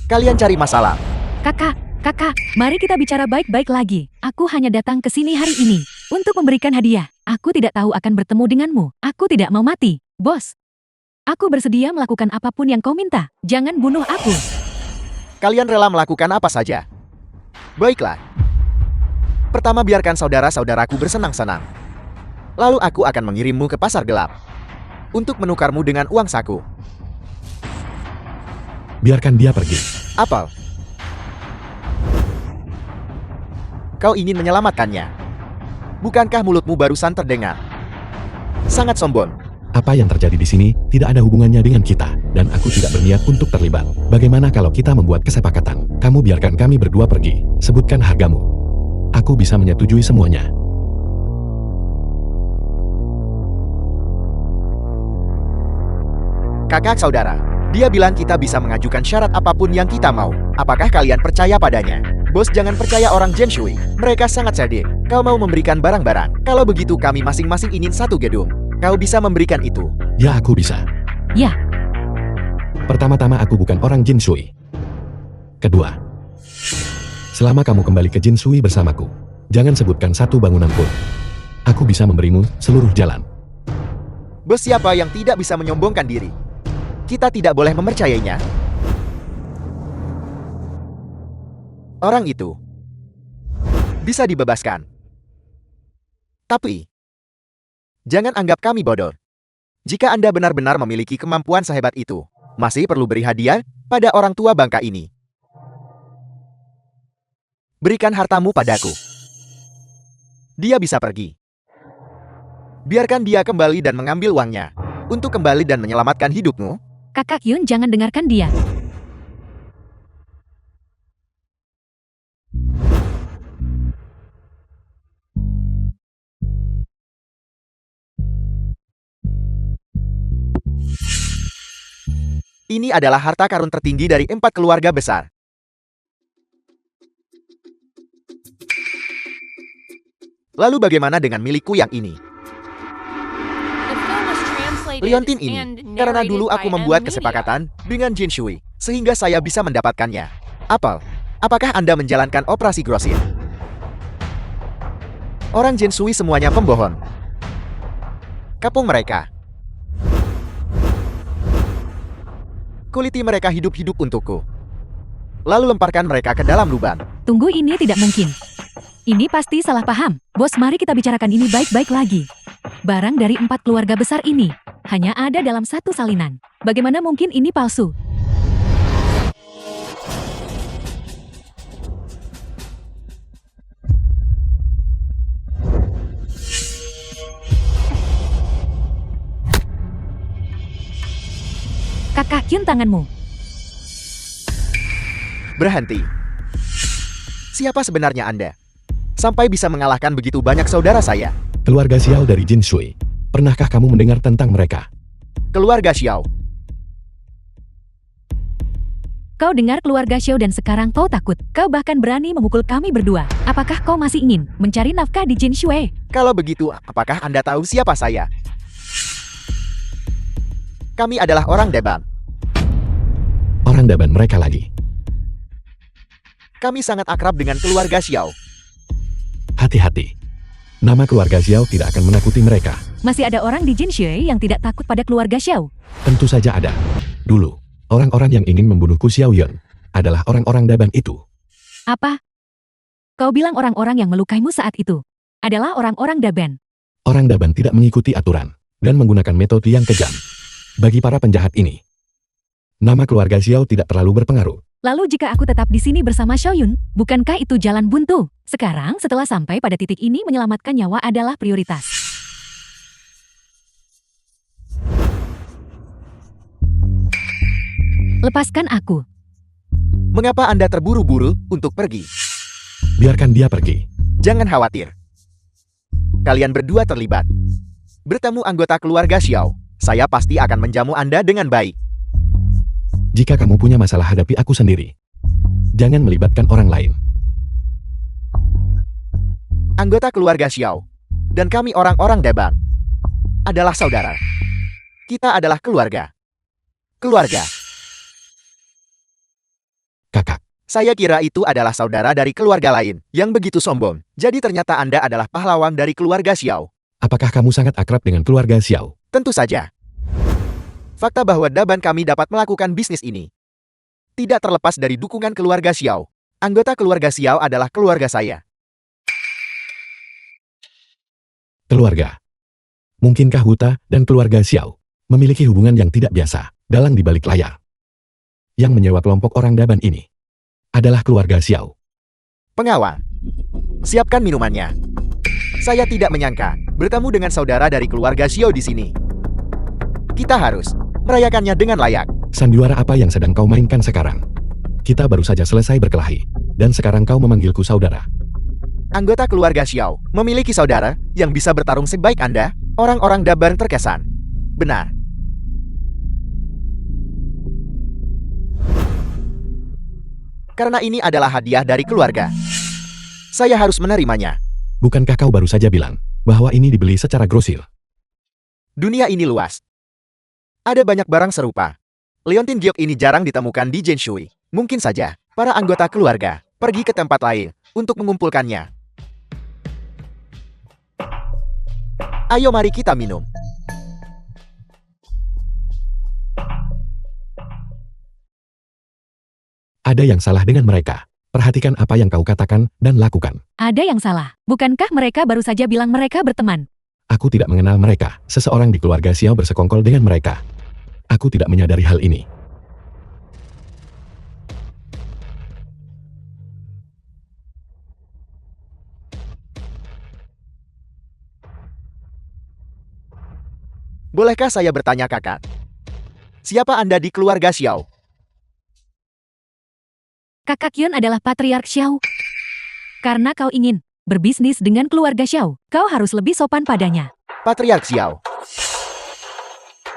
Speaker 4: Kalian cari masalah.
Speaker 3: Kakak, mari kita bicara baik-baik lagi. Aku hanya datang ke sini hari ini untuk memberikan hadiah. Aku tidak tahu akan bertemu denganmu. Aku tidak mau mati, bos. Aku bersedia melakukan apapun yang kau minta. Jangan bunuh aku.
Speaker 4: Kalian rela melakukan apa saja. Baiklah. Pertama biarkan saudara-saudaraku bersenang-senang. Lalu aku akan mengirimmu ke pasar gelap. Untuk menukarmu dengan uang saku.
Speaker 2: Biarkan dia pergi.
Speaker 4: Apel. Kau ingin menyelamatkannya. Bukankah mulutmu barusan terdengar? Sangat sombong.
Speaker 2: Apa yang terjadi di sini tidak ada hubungannya dengan kita, dan aku tidak berniat untuk terlibat. Bagaimana kalau kita membuat kesepakatan? Kamu biarkan kami berdua pergi. Sebutkan hargamu. Aku bisa menyetujui semuanya.
Speaker 4: Kakak saudara, dia bilang kita bisa mengajukan syarat apapun yang kita mau. Apakah kalian percaya padanya? Bos, jangan percaya orang Genshui. Mereka sangat sadik. Kau mau memberikan barang-barang. Kalau begitu kami masing-masing ingin satu gedung. Kau bisa memberikan itu.
Speaker 2: Ya, aku bisa.
Speaker 3: Ya,
Speaker 2: Pertama-tama aku bukan orang Jinshui. Kedua, selama kamu kembali ke Jinshui bersamaku, jangan sebutkan satu bangunan pun. Aku bisa memberimu seluruh jalan.
Speaker 4: Bos, siapa yang tidak bisa menyombongkan diri? Kita tidak boleh mempercayainya. Orang itu bisa dibebaskan. Tapi, jangan anggap kami bodoh. Jika Anda benar-benar memiliki kemampuan sehebat itu, masih perlu beri hadiah pada orang tua bangka ini. Berikan hartamu padaku. Dia bisa pergi. Biarkan dia kembali dan mengambil uangnya. Untuk kembali dan menyelamatkan hidupmu.
Speaker 3: Kakak Yun, jangan dengarkan dia.
Speaker 4: Ini adalah harta karun tertinggi dari 4 keluarga besar. Lalu bagaimana dengan milikku yang ini?
Speaker 5: The film was translated
Speaker 4: Liontin ini,
Speaker 5: and
Speaker 4: karena
Speaker 5: narrated
Speaker 4: dulu
Speaker 5: by
Speaker 4: aku
Speaker 5: M
Speaker 4: membuat
Speaker 5: Media.
Speaker 4: kesepakatan dengan Jinshui, sehingga saya bisa mendapatkannya. Apel, apakah Anda menjalankan operasi grosir? Orang Jinshui semuanya pembohong. Kapung mereka. Kuliti mereka hidup-hidup untukku. Lalu lemparkan mereka ke dalam lubang.
Speaker 3: Tunggu, ini tidak mungkin. Ini pasti salah paham. Bos, mari kita bicarakan ini baik-baik lagi. Barang dari 4 keluarga besar ini hanya ada dalam satu salinan. Bagaimana mungkin ini palsu? Kakak Hyun, tanganmu.
Speaker 4: Berhenti. Siapa sebenarnya Anda? Sampai bisa mengalahkan begitu banyak saudara saya.
Speaker 2: Keluarga Xiao dari Jin Shui. Pernahkah kamu mendengar tentang mereka?
Speaker 4: Keluarga Xiao.
Speaker 3: Kau dengar keluarga Xiao dan sekarang kau takut. Kau bahkan berani memukul kami berdua. Apakah kau masih ingin mencari nafkah di Jin Shui?
Speaker 4: Kalau begitu, apakah Anda tahu siapa saya? Kami adalah orang Deban.
Speaker 2: Orang Daban mereka lagi.
Speaker 4: Kami sangat akrab dengan keluarga Xiao.
Speaker 2: Hati-hati. Nama keluarga Xiao tidak akan menakuti mereka.
Speaker 3: Masih ada orang di Jin Shui yang tidak takut pada keluarga Xiao.
Speaker 2: Tentu saja ada. Dulu, orang-orang yang ingin membunuhku Xiao Yun adalah orang-orang Daban itu.
Speaker 3: Apa? Kau bilang orang-orang yang melukaimu saat itu adalah orang-orang Daban.
Speaker 2: Orang Daban tidak mengikuti aturan dan menggunakan metode yang kejam. Bagi para penjahat ini, nama keluarga Xiao tidak terlalu berpengaruh.
Speaker 3: Lalu jika aku tetap di sini bersama Xiaoyun, bukankah itu jalan buntu? Sekarang setelah sampai pada titik ini, menyelamatkan nyawa adalah prioritas. Lepaskan aku.
Speaker 4: Mengapa Anda terburu-buru untuk pergi?
Speaker 2: Biarkan dia pergi.
Speaker 4: Jangan khawatir. Kalian berdua terlibat. Bertemu anggota keluarga Xiao, saya pasti akan menjamu Anda dengan baik.
Speaker 2: Jika kamu punya masalah, hadapi aku sendiri. Jangan melibatkan orang lain.
Speaker 4: Anggota keluarga Xiao dan kami orang-orang Deban adalah saudara. Kita adalah keluarga. Keluarga.
Speaker 2: Kakak,
Speaker 4: Saya kira itu adalah saudara dari keluarga lain yang begitu sombong. Jadi ternyata Anda adalah pahlawan dari keluarga Xiao.
Speaker 2: apakah kamu sangat akrab dengan keluarga Xiao?
Speaker 4: Tentu saja. Fakta bahwa Daban kami dapat melakukan bisnis ini tidak terlepas dari dukungan keluarga Xiao. Anggota keluarga Xiao adalah keluarga saya.
Speaker 2: Keluarga. Mungkinkah Huta dan keluarga Xiao memiliki hubungan yang tidak biasa dalam di balik layar? Yang menyewa kelompok orang Daban ini adalah keluarga Xiao.
Speaker 4: Pengawal, siapkan minumannya. Saya tidak menyangka bertemu dengan saudara dari keluarga Xiao di sini. Kita harus merayakannya dengan layak.
Speaker 2: Sandiwara apa yang sedang kau mainkan sekarang? Kita baru saja selesai berkelahi, dan sekarang kau memanggilku saudara.
Speaker 4: Anggota keluarga Xiao memiliki saudara yang bisa bertarung sebaik Anda. Orang-orang Daban terkesan. Benar. Karena ini adalah hadiah dari keluarga, saya harus menerimanya.
Speaker 2: Bukankah kau baru saja bilang bahwa ini dibeli secara grosir?
Speaker 4: Dunia ini luas. Ada banyak barang serupa. Leontin giok ini jarang ditemukan di Jinshui. Mungkin saja para anggota keluarga pergi ke tempat lain untuk mengumpulkannya. Ayo mari kita minum.
Speaker 2: Ada yang salah dengan mereka. Perhatikan apa yang kau katakan dan lakukan.
Speaker 3: Ada yang salah. Bukankah mereka baru saja bilang mereka berteman?
Speaker 2: Aku tidak mengenal mereka. Seseorang di keluarga Xiao bersekongkol dengan mereka. Aku tidak menyadari hal ini.
Speaker 4: Bolehkah saya bertanya kakak? Siapa Anda di keluarga Xiao?
Speaker 3: Kakak Hyun adalah patriark Xiao. Karena kau ingin berbisnis dengan keluarga Xiao, kau harus lebih sopan padanya.
Speaker 4: Patriark Xiao.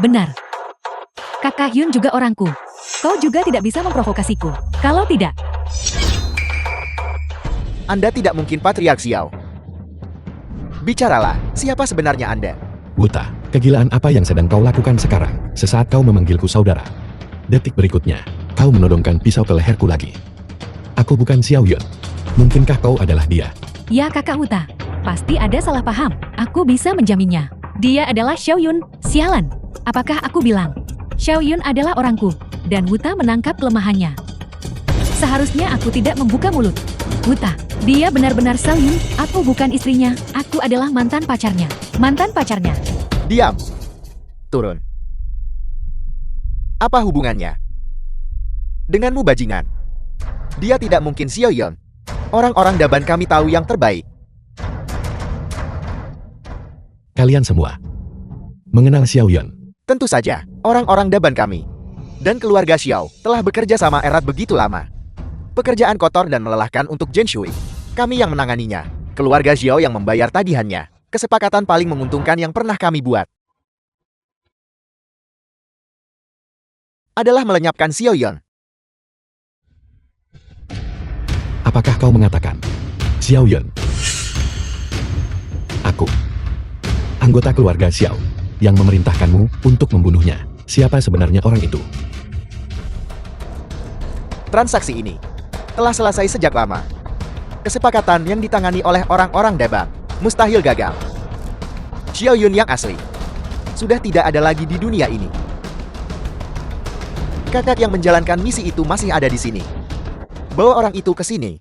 Speaker 3: Benar. Kakak Hyun juga orangku. Kau juga tidak bisa memprovokasiku. Kalau tidak,
Speaker 4: Anda tidak mungkin Patriark Xiao. Bicaralah, siapa sebenarnya Anda?
Speaker 2: Wuta, kegilaan apa yang sedang kau lakukan sekarang? Sesaat kau memanggilku saudara. Detik berikutnya, kau menodongkan pisau ke leherku lagi. Aku bukan Xiao Yun. Mungkinkah kau adalah dia?
Speaker 3: ya kakak Huta. Pasti ada salah paham. Aku bisa menjaminnya. Dia adalah Xiaoyun. Sialan. Apakah aku bilang? Xiaoyun adalah orangku. Dan Wuta menangkap kelemahannya. Seharusnya aku tidak membuka mulut. Wuta, dia benar-benar Xiaoyun. Aku bukan istrinya. Aku adalah mantan pacarnya. Mantan pacarnya.
Speaker 4: Diam. Turun. Apa hubungannya denganmu bajingan? Dia tidak mungkin Xiaoyun. Orang-orang Daban kami tahu yang terbaik.
Speaker 2: Kalian semua mengenal Xiao Yun.
Speaker 4: Tentu saja, orang-orang Daban kami. dan keluarga Xiao telah bekerja sama erat begitu lama. Pekerjaan kotor dan melelahkan untuk Jen Shui. Kami yang menanganinya. Keluarga Xiao yang membayar tagihannya. Kesepakatan paling menguntungkan yang pernah kami buat adalah melenyapkan Xiao Yun.
Speaker 2: Apakah kau mengatakan Xiao Yun? Aku, anggota keluarga Xiao, yang memerintahkanmu untuk membunuhnya. Siapa sebenarnya orang itu?
Speaker 4: Transaksi ini telah selesai sejak lama. Kesepakatan yang ditangani oleh orang-orang Dabang mustahil gagal. Xiao Yun yang asli sudah tidak ada lagi di dunia ini. Kakak yang menjalankan misi itu masih ada di sini. Bawa orang itu ke sini.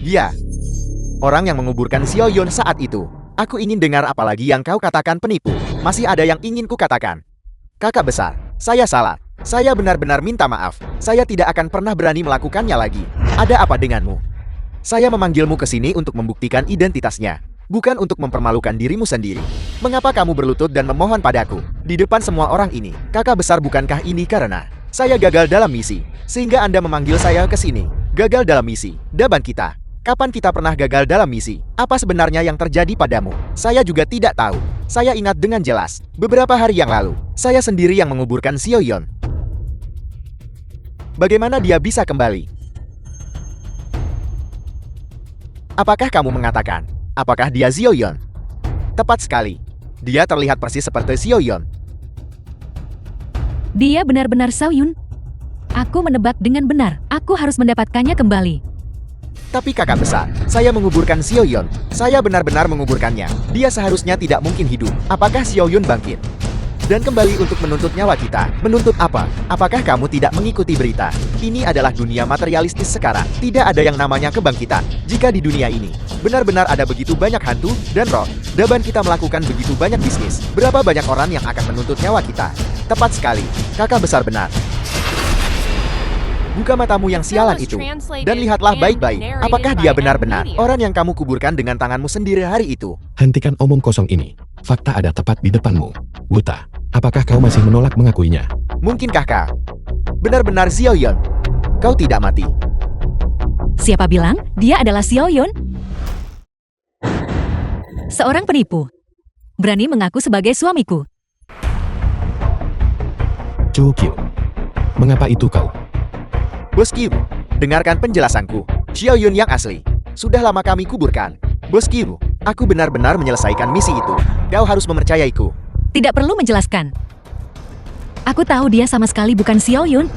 Speaker 4: Dia, orang yang menguburkan Xiao Yun saat itu. Aku ingin dengar apalagi yang kau katakan penipu. Masih ada yang ingin ku katakan. Kakak besar, saya salah. Saya benar-benar minta maaf. Saya tidak akan pernah berani melakukannya lagi. Ada apa denganmu? Saya memanggilmu ke sini untuk membuktikan identitasnya. Bukan untuk mempermalukan dirimu sendiri. Mengapa kamu berlutut dan memohon padaku? Di depan semua orang ini, kakak besar bukankah ini karena saya gagal dalam misi? Sehingga Anda memanggil saya ke sini. Gagal dalam misi, Daban kita. Kapan kita pernah gagal dalam misi? Apa sebenarnya yang terjadi padamu? Saya juga tidak tahu. Saya ingat dengan jelas. Beberapa hari yang lalu, saya sendiri yang menguburkan Xiao Yun. Bagaimana dia bisa kembali? Apakah kamu mengatakan, apakah dia Xiao Yun? Tepat sekali. Dia terlihat persis seperti Xiao Yun.
Speaker 3: Dia benar-benar Xiao Yun. Aku menebak dengan benar. Aku harus mendapatkannya kembali.
Speaker 4: Tapi kakak besar, saya menguburkan Xiao Yun. Saya benar-benar menguburkannya. Dia seharusnya tidak mungkin hidup. Apakah Xiao Yun bangkit dan kembali untuk menuntut nyawa kita? Menuntut apa? Apakah kamu tidak mengikuti berita? Ini adalah dunia materialistis sekarang. Tidak ada yang namanya kebangkitan. Jika di dunia ini benar-benar ada begitu banyak hantu dan roh, Daban kita melakukan begitu banyak bisnis. Berapa banyak orang yang akan menuntut nyawa kita? Tepat sekali, kakak besar benar. Buka matamu yang sialan itu, dan lihatlah baik-baik. Apakah dia benar-benar orang yang kamu kuburkan dengan tanganmu sendiri hari itu?
Speaker 2: Hentikan omong kosong ini. Fakta ada tepat di depanmu. Wuta, apakah kau masih menolak mengakuinya?
Speaker 4: Mungkinkah kau benar-benar Xiao Yun? Kau tidak mati.
Speaker 3: Siapa bilang dia adalah Xiao Yun? Seorang penipu. Berani mengaku sebagai suamiku.
Speaker 2: Chu Qiu, mengapa itu kau?
Speaker 4: Bos Qiu, dengarkan penjelasanku. Xiao Yun yang asli sudah lama kami kuburkan. Bos Qiu, aku benar-benar menyelesaikan misi itu. Kau harus mempercayaiku.
Speaker 3: Tidak perlu menjelaskan. Aku tahu dia sama sekali bukan Xiao Yun.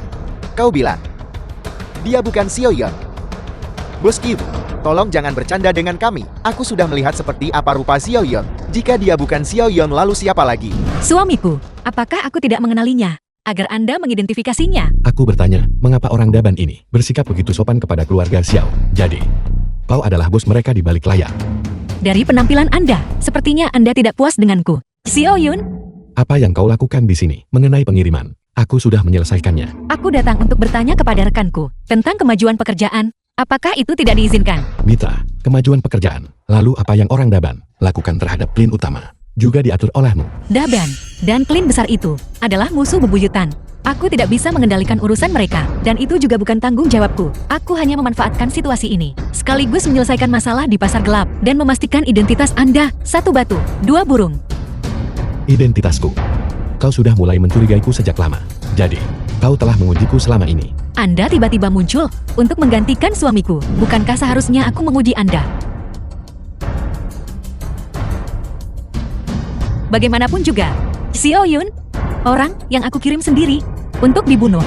Speaker 4: Kau bilang dia bukan Xiao Yun. Bos Qiu, tolong jangan bercanda dengan kami. Aku sudah melihat seperti apa rupa Xiao Yun. Jika dia bukan Xiao Yun, lalu siapa lagi?
Speaker 3: Suamiku, apakah aku tidak mengenalinya? Agar Anda mengidentifikasinya.
Speaker 2: Aku bertanya, mengapa orang Daban ini bersikap begitu sopan kepada keluarga Xiao? Jadi, kau adalah bos mereka di balik layar.
Speaker 3: Dari penampilan Anda, sepertinya Anda tidak puas denganku. Xiao Yun,
Speaker 2: Apa yang kau lakukan di sini mengenai pengiriman? Aku sudah menyelesaikannya.
Speaker 3: aku datang untuk bertanya kepada rekanku tentang kemajuan pekerjaan. Apakah itu tidak diizinkan?
Speaker 2: Mitra, kemajuan pekerjaan. Lalu apa yang orang Daban lakukan terhadap klien utama juga diatur olehmu.
Speaker 3: Daban dan klien besar itu adalah musuh bebuyutan. Aku tidak bisa mengendalikan urusan mereka, dan itu juga bukan tanggung jawabku. Aku hanya memanfaatkan situasi ini, sekaligus menyelesaikan masalah di pasar gelap, dan memastikan identitas Anda. Satu batu, dua burung.
Speaker 2: Identitasku. Kau sudah mulai mencurigaiku sejak lama. Jadi, kau telah mengujiku selama ini.
Speaker 3: Anda tiba-tiba muncul untuk menggantikan suamiku. Bukankah seharusnya aku menguji Anda? Bagaimanapun juga, Xiao Yun, orang yang aku kirim sendiri untuk dibunuh.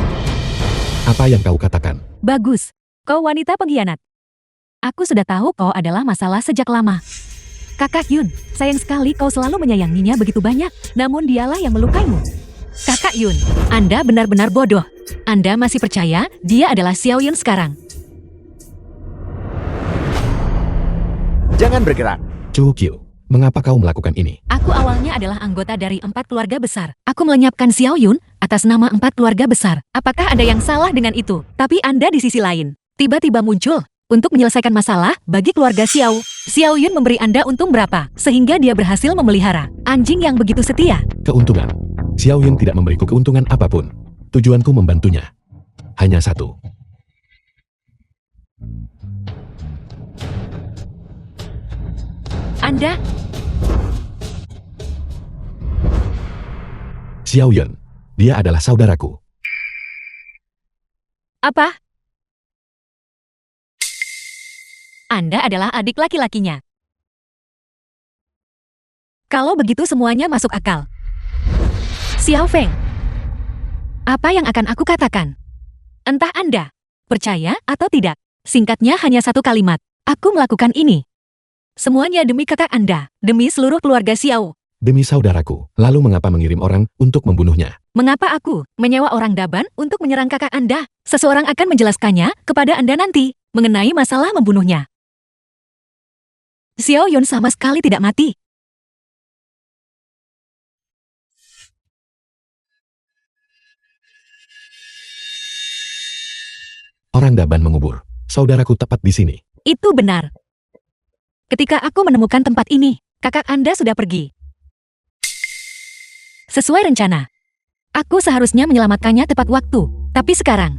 Speaker 2: Apa yang kau katakan?
Speaker 3: Bagus, kau wanita pengkhianat. Aku sudah tahu kau adalah masalah sejak lama. Kakak Yun, sayang sekali kau selalu menyayanginya begitu banyak, namun dialah yang melukaimu. Kakak Yun, Anda benar-benar bodoh. Anda masih percaya dia adalah Xiao Yun sekarang.
Speaker 4: Jangan bergerak.
Speaker 2: Chu Qiu, mengapa kau melakukan ini?
Speaker 3: Aku awalnya adalah anggota dari 4 keluarga besar. Aku melenyapkan Xiao Yun atas nama 4 keluarga besar. Apakah ada yang salah dengan itu? Tapi Anda di sisi lain, tiba-tiba muncul Untuk menyelesaikan masalah bagi keluarga Xiao, Xiao Yun memberi Anda untung berapa, sehingga dia berhasil memelihara anjing yang begitu setia.
Speaker 2: Keuntungan. Xiao Yun tidak memberiku keuntungan apapun. Tujuanku membantunya. Hanya satu.
Speaker 3: Anda,
Speaker 2: Xiao Yun. Dia adalah saudaraku.
Speaker 3: apa? Anda adalah adik laki-lakinya. Kalau begitu semuanya masuk akal. Xiao Feng, apa yang akan aku katakan? Entah Anda percaya atau tidak. Singkatnya hanya satu kalimat. Aku melakukan ini. Semuanya demi kakak Anda, demi seluruh keluarga Xiao.
Speaker 2: Demi saudaraku. Lalu mengapa mengirim orang untuk membunuhnya?
Speaker 3: Mengapa aku menyewa orang Daban untuk menyerang kakak Anda? Seseorang akan menjelaskannya kepada Anda nanti mengenai masalah membunuhnya. Xiao Yun sama sekali tidak mati.
Speaker 2: Orang Daban mengubur. Saudaraku tepat di sini.
Speaker 3: Itu benar. Ketika aku menemukan tempat ini, kakak Anda sudah pergi. Sesuai rencana. Aku seharusnya menyelamatkannya tepat waktu, tapi sekarang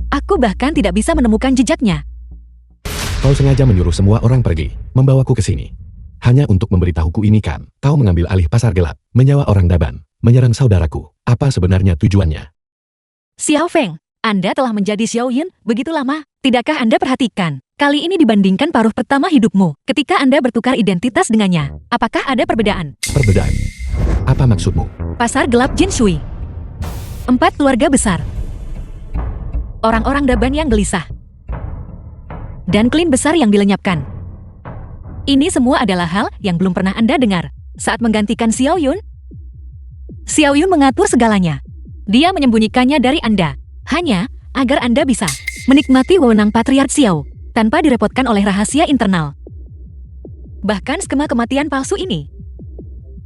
Speaker 3: aku bahkan tidak bisa menemukan jejaknya.
Speaker 2: Kau sengaja menyuruh semua orang pergi, membawaku ke sini. Hanya untuk memberitahuku ini kan. Kau mengambil alih pasar gelap, menyewa orang Daban, menyerang saudaraku. Apa sebenarnya tujuannya?
Speaker 3: Xiao Feng, Anda telah menjadi Xiao Yun begitu lama. Tidakkah Anda perhatikan? Kali ini dibandingkan paruh pertama hidupmu, ketika Anda bertukar identitas dengannya. Apakah ada perbedaan?
Speaker 2: Perbedaan. Apa maksudmu?
Speaker 3: Pasar gelap Jin Shui. 4 keluarga besar. Orang-orang Daban yang gelisah. Dan klin besar yang dilenyapkan. Ini semua adalah hal yang belum pernah Anda dengar. Saat menggantikan Xiao Yun, Xiao Yun mengatur segalanya. Dia menyembunyikannya dari Anda, hanya agar Anda bisa menikmati wewenang Patriark Xiao, tanpa direpotkan oleh rahasia internal. Bahkan skema kematian palsu ini,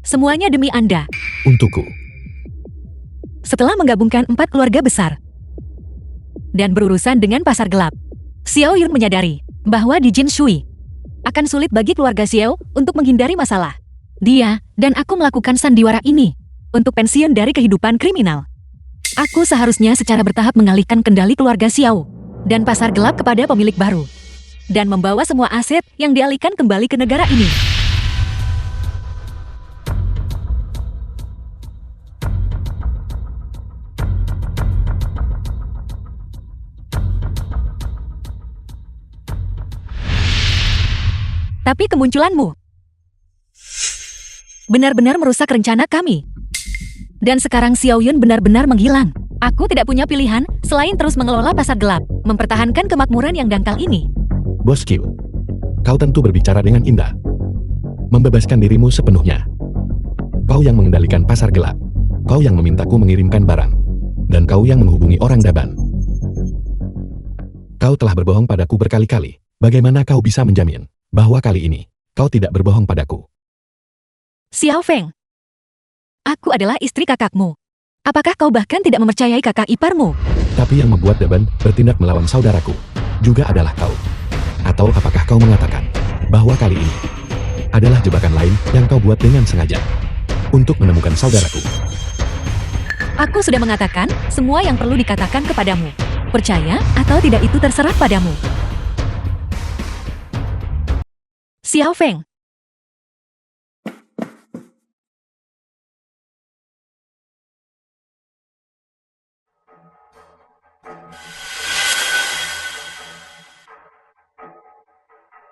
Speaker 3: semuanya demi Anda.
Speaker 2: Untukku.
Speaker 3: Setelah menggabungkan 4 keluarga besar dan berurusan dengan pasar gelap, Xiao Yun menyadari bahwa di Jin Shui akan sulit bagi keluarga Xiao untuk menghindari masalah. Dia dan aku melakukan sandiwara ini untuk pensiun dari kehidupan kriminal. Aku seharusnya secara bertahap mengalihkan kendali keluarga Xiao dan pasar gelap kepada pemilik baru, dan membawa semua aset yang dialihkan kembali ke negara ini. Tapi kemunculanmu benar-benar merusak rencana kami. Dan sekarang Xiao Yun benar-benar menghilang. Aku tidak punya pilihan selain terus mengelola pasar gelap, mempertahankan kemakmuran yang dangkal ini.
Speaker 2: Bos Q, kau tentu berbicara dengan indah. Membebaskan dirimu sepenuhnya. Kau yang mengendalikan pasar gelap. Kau yang memintaku mengirimkan barang. Dan kau yang menghubungi orang Daban. Kau telah berbohong padaku berkali-kali. Bagaimana kau bisa menjamin bahwa kali ini kau tidak berbohong padaku?
Speaker 3: Xiao Feng, aku adalah istri kakakmu. Apakah kau bahkan tidak mempercayai kakak iparmu?
Speaker 2: Tapi yang membuat Daban bertindak melawan saudaraku juga adalah kau. Atau apakah kau mengatakan bahwa kali ini adalah jebakan lain yang kau buat dengan sengaja untuk menemukan saudaraku?
Speaker 3: Aku sudah mengatakan semua yang perlu dikatakan kepadamu. Percaya atau tidak itu terserah padamu. Xiao Feng.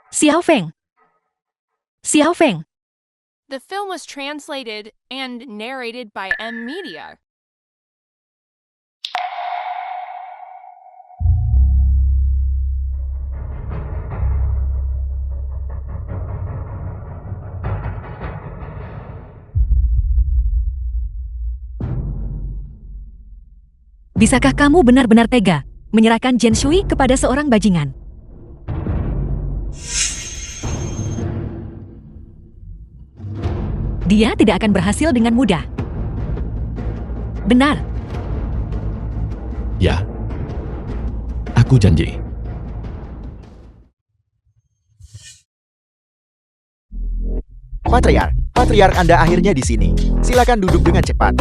Speaker 3: Xiao Feng. Xiao Feng.
Speaker 5: The film was translated and narrated by M Media.
Speaker 3: Bisakah kamu benar-benar tega menyerahkan Jin Shui kepada seorang bajingan? Dia tidak akan berhasil dengan mudah. Benar.
Speaker 2: Ya. Aku janji.
Speaker 4: Patriark Anda akhirnya di sini. Silakan duduk dengan cepat.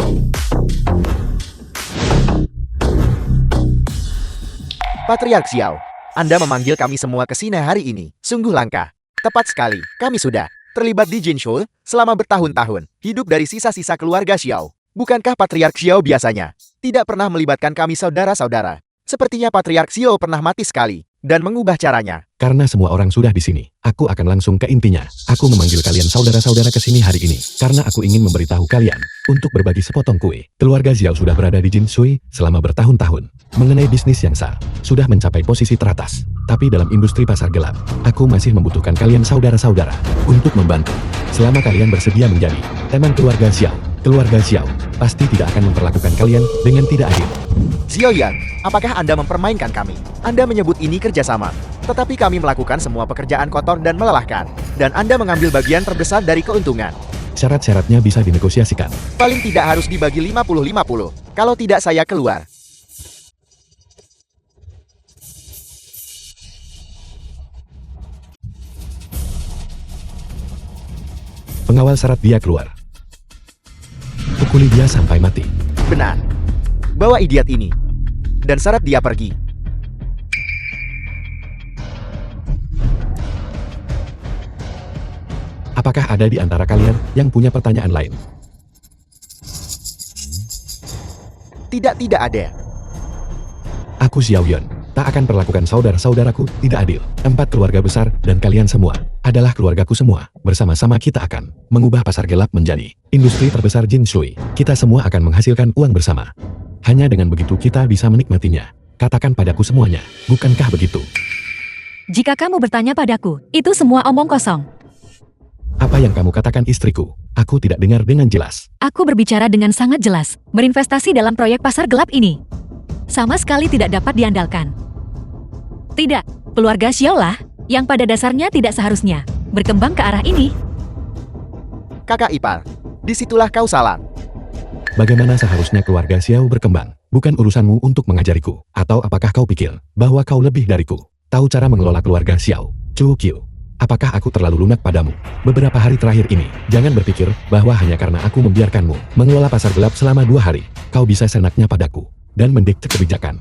Speaker 4: Patriark Xiao, Anda memanggil kami semua ke sini hari ini. Sungguh langka. Tepat sekali, kami sudah terlibat di Jinshui selama bertahun-tahun. Hidup dari sisa-sisa keluarga Xiao. Bukankah Patriark Xiao biasanya tidak pernah melibatkan kami saudara-saudara? Sepertinya Patriark Xiao pernah mati sekali dan mengubah caranya.
Speaker 2: Karena semua orang sudah di sini, aku akan langsung ke intinya. Aku memanggil kalian saudara-saudara ke sini hari ini, karena aku ingin memberitahu kalian, untuk berbagi sepotong kue. Keluarga Xiao sudah berada di Jinshui selama bertahun-tahun. Mengenai bisnis yang sah, sudah mencapai posisi teratas. Tapi dalam industri pasar gelap, aku masih membutuhkan kalian saudara-saudara, untuk membantu. Selama kalian bersedia menjadi teman keluarga Xiao pasti tidak akan memperlakukan kalian dengan tidak adil.
Speaker 4: Xiao Yan, apakah Anda mempermainkan kami? Anda menyebut ini kerjasama. Tetapi kami melakukan semua pekerjaan kotor dan melelahkan. Dan Anda mengambil bagian terbesar dari keuntungan.
Speaker 2: Syarat-syaratnya bisa dinegosiasikan.
Speaker 4: Paling tidak harus dibagi 50-50. Kalau tidak saya keluar.
Speaker 2: Pengawal syarat dia keluar. Pukuli dia sampai mati.
Speaker 4: Benar. Bawa idiot ini. Dan syarat dia pergi.
Speaker 2: Apakah ada di antara kalian yang punya pertanyaan lain?
Speaker 4: Tidak ada.
Speaker 2: Aku Xiao Yan, tak akan perlakukan saudara-saudaraku tidak adil. 4 keluarga besar dan kalian semua adalah keluargaku semua. Bersama-sama kita akan mengubah pasar gelap menjadi industri terbesar Jinshui. Kita semua akan menghasilkan uang bersama. Hanya dengan begitu kita bisa menikmatinya. Katakan padaku semuanya, bukankah begitu?
Speaker 3: Jika kamu bertanya padaku, itu semua omong kosong.
Speaker 2: Apa yang kamu katakan istriku? Aku tidak dengar dengan jelas.
Speaker 3: Aku berbicara dengan sangat jelas. Berinvestasi dalam proyek pasar gelap ini sama sekali tidak dapat diandalkan. Tidak, keluarga Xiao lah yang pada dasarnya tidak seharusnya berkembang ke arah ini.
Speaker 4: Kakak ipar, disitulah kau salah.
Speaker 2: Bagaimana seharusnya keluarga Xiao berkembang? Bukan urusanmu untuk mengajariku. Atau apakah kau pikir bahwa kau lebih dariku? Tahu cara mengelola keluarga Xiao? Chu Qiu. Apakah aku terlalu lunak padamu? Beberapa hari terakhir ini, jangan berpikir bahwa hanya karena aku membiarkanmu mengelola pasar gelap selama 2 hari, kau bisa senaknya padaku dan mendikte kebijakan.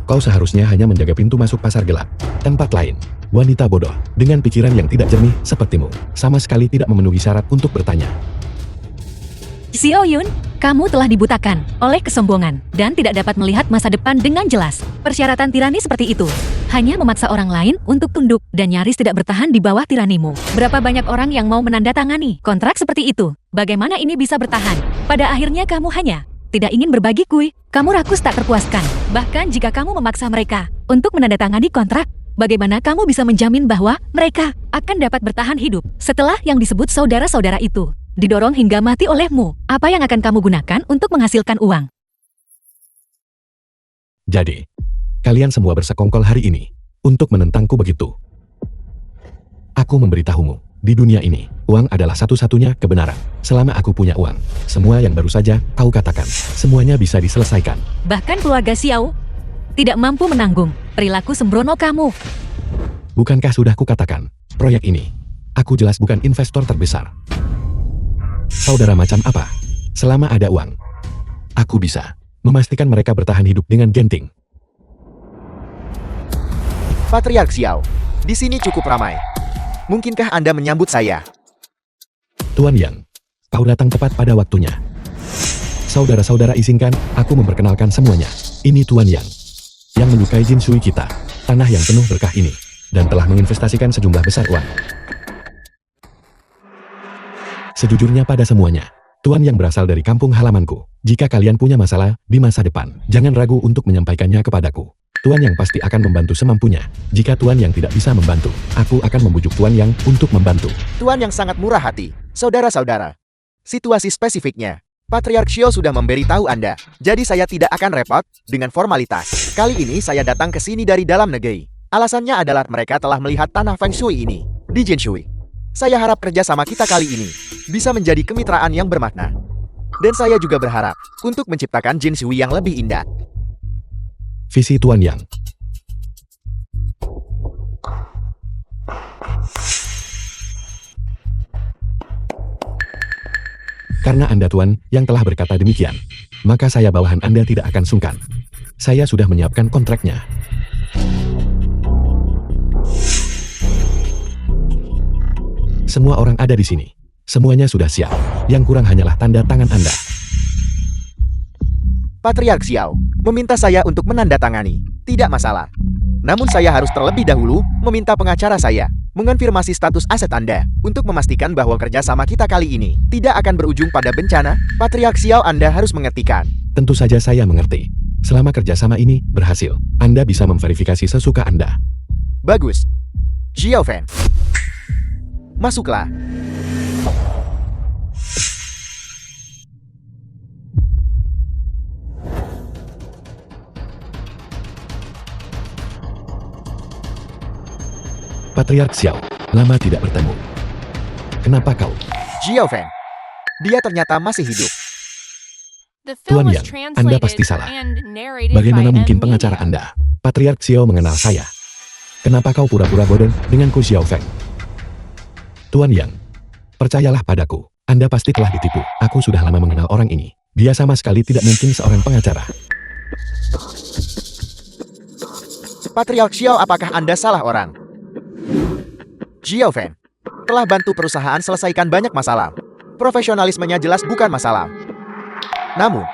Speaker 2: Kau seharusnya hanya menjaga pintu masuk pasar gelap. Tempat lain, wanita bodoh dengan pikiran yang tidak jernih sepertimu, sama sekali tidak memenuhi syarat untuk bertanya.
Speaker 3: Xiao Yun, kamu telah dibutakan oleh kesombongan dan tidak dapat melihat masa depan dengan jelas. Persyaratan tirani seperti itu hanya memaksa orang lain untuk tunduk dan nyaris tidak bertahan di bawah tiranimu. Berapa banyak orang yang mau menandatangani kontrak seperti itu? Bagaimana ini bisa bertahan? Pada akhirnya kamu hanya tidak ingin berbagi kue. Kamu rakus tak terpuaskan. Bahkan jika kamu memaksa mereka untuk menandatangani kontrak, bagaimana kamu bisa menjamin bahwa mereka akan dapat bertahan hidup setelah yang disebut saudara-saudara itu didorong hingga mati olehmu? Apa yang akan kamu gunakan untuk menghasilkan uang?
Speaker 2: Jadi, kalian semua bersekongkol hari ini untuk menentangku begitu. Aku memberitahumu, di dunia ini, uang adalah satu-satunya kebenaran. Selama aku punya uang, semua yang baru saja kau katakan, semuanya bisa diselesaikan.
Speaker 3: Bahkan keluarga Xiao tidak mampu menanggung perilaku sembrono kamu.
Speaker 2: Bukankah sudah kukatakan, proyek ini, aku jelas bukan investor terbesar. Saudara macam apa? Selama ada uang, aku bisa memastikan mereka bertahan hidup dengan genting.
Speaker 4: Patriark Xiao, di sini cukup ramai. Mungkinkah Anda menyambut saya?
Speaker 2: Tuan Yang, kau datang tepat pada waktunya. Saudara-saudara izinkan aku memperkenalkan semuanya. Ini Tuan Yang menyukai Jinshui kita, tanah yang penuh berkah ini, dan telah menginvestasikan sejumlah besar uang. Sejujurnya pada semuanya, Tuan Yang berasal dari kampung halamanku. Jika kalian punya masalah di masa depan, jangan ragu untuk menyampaikannya kepadaku. Tuan Yang pasti akan membantu semampunya. Jika Tuan Yang tidak bisa membantu, aku akan membujuk Tuan Yang untuk membantu.
Speaker 4: Tuan yang sangat murah hati. Saudara-saudara, situasi spesifiknya, Patriark Xiao sudah memberitahu Anda, jadi saya tidak akan repot dengan formalitas. Kali ini saya datang ke sini dari dalam negeri. Alasannya adalah mereka telah melihat tanah Feng Shui ini di Jinshui. Saya harap kerja sama kita kali ini bisa menjadi kemitraan yang bermakna. Dan saya juga berharap untuk menciptakan Jinshui yang lebih indah.
Speaker 2: Visi Tuan Yang. Karena Anda Tuan yang telah berkata demikian, maka saya bawahan Anda tidak akan sungkan. Saya sudah menyiapkan kontraknya. Semua orang ada di sini. Semuanya sudah siap. Yang kurang hanyalah tanda tangan Anda.
Speaker 4: Patriark Xiao meminta saya untuk menandatangani. Tidak masalah. Namun saya harus terlebih dahulu meminta pengacara saya mengonfirmasi status aset Anda untuk memastikan bahwa kerjasama kita kali ini tidak akan berujung pada bencana. Patriark Xiao, Anda harus mengertikan.
Speaker 2: Tentu saja saya mengerti. Selama kerjasama ini berhasil, Anda bisa memverifikasi sesuka Anda.
Speaker 4: Bagus. Xiao Fan. Masuklah.
Speaker 2: Patriark Xiao, lama tidak bertemu. Kenapa kau?
Speaker 4: Xiao Fan. Dia ternyata masih hidup.
Speaker 5: The
Speaker 2: Tuan
Speaker 5: film was
Speaker 2: Yang, Anda pasti
Speaker 5: translated
Speaker 2: salah.
Speaker 5: and narrated
Speaker 2: Bagaimana
Speaker 5: by
Speaker 2: mungkin
Speaker 5: M
Speaker 2: pengacara
Speaker 5: Media.
Speaker 2: Anda? Patriark Xiao mengenal saya. Kenapa kau pura-pura bodoh denganku Xiao Feng? Tuan Yang, percayalah padaku. Anda pasti telah ditipu. Aku sudah lama mengenal orang ini. Dia sama sekali tidak mungkin seorang pengacara.
Speaker 4: Patriark Xiao, apakah Anda salah orang? Xiao Fan telah bantu perusahaan selesaikan banyak masalah. Profesionalismenya jelas bukan masalah. Namun,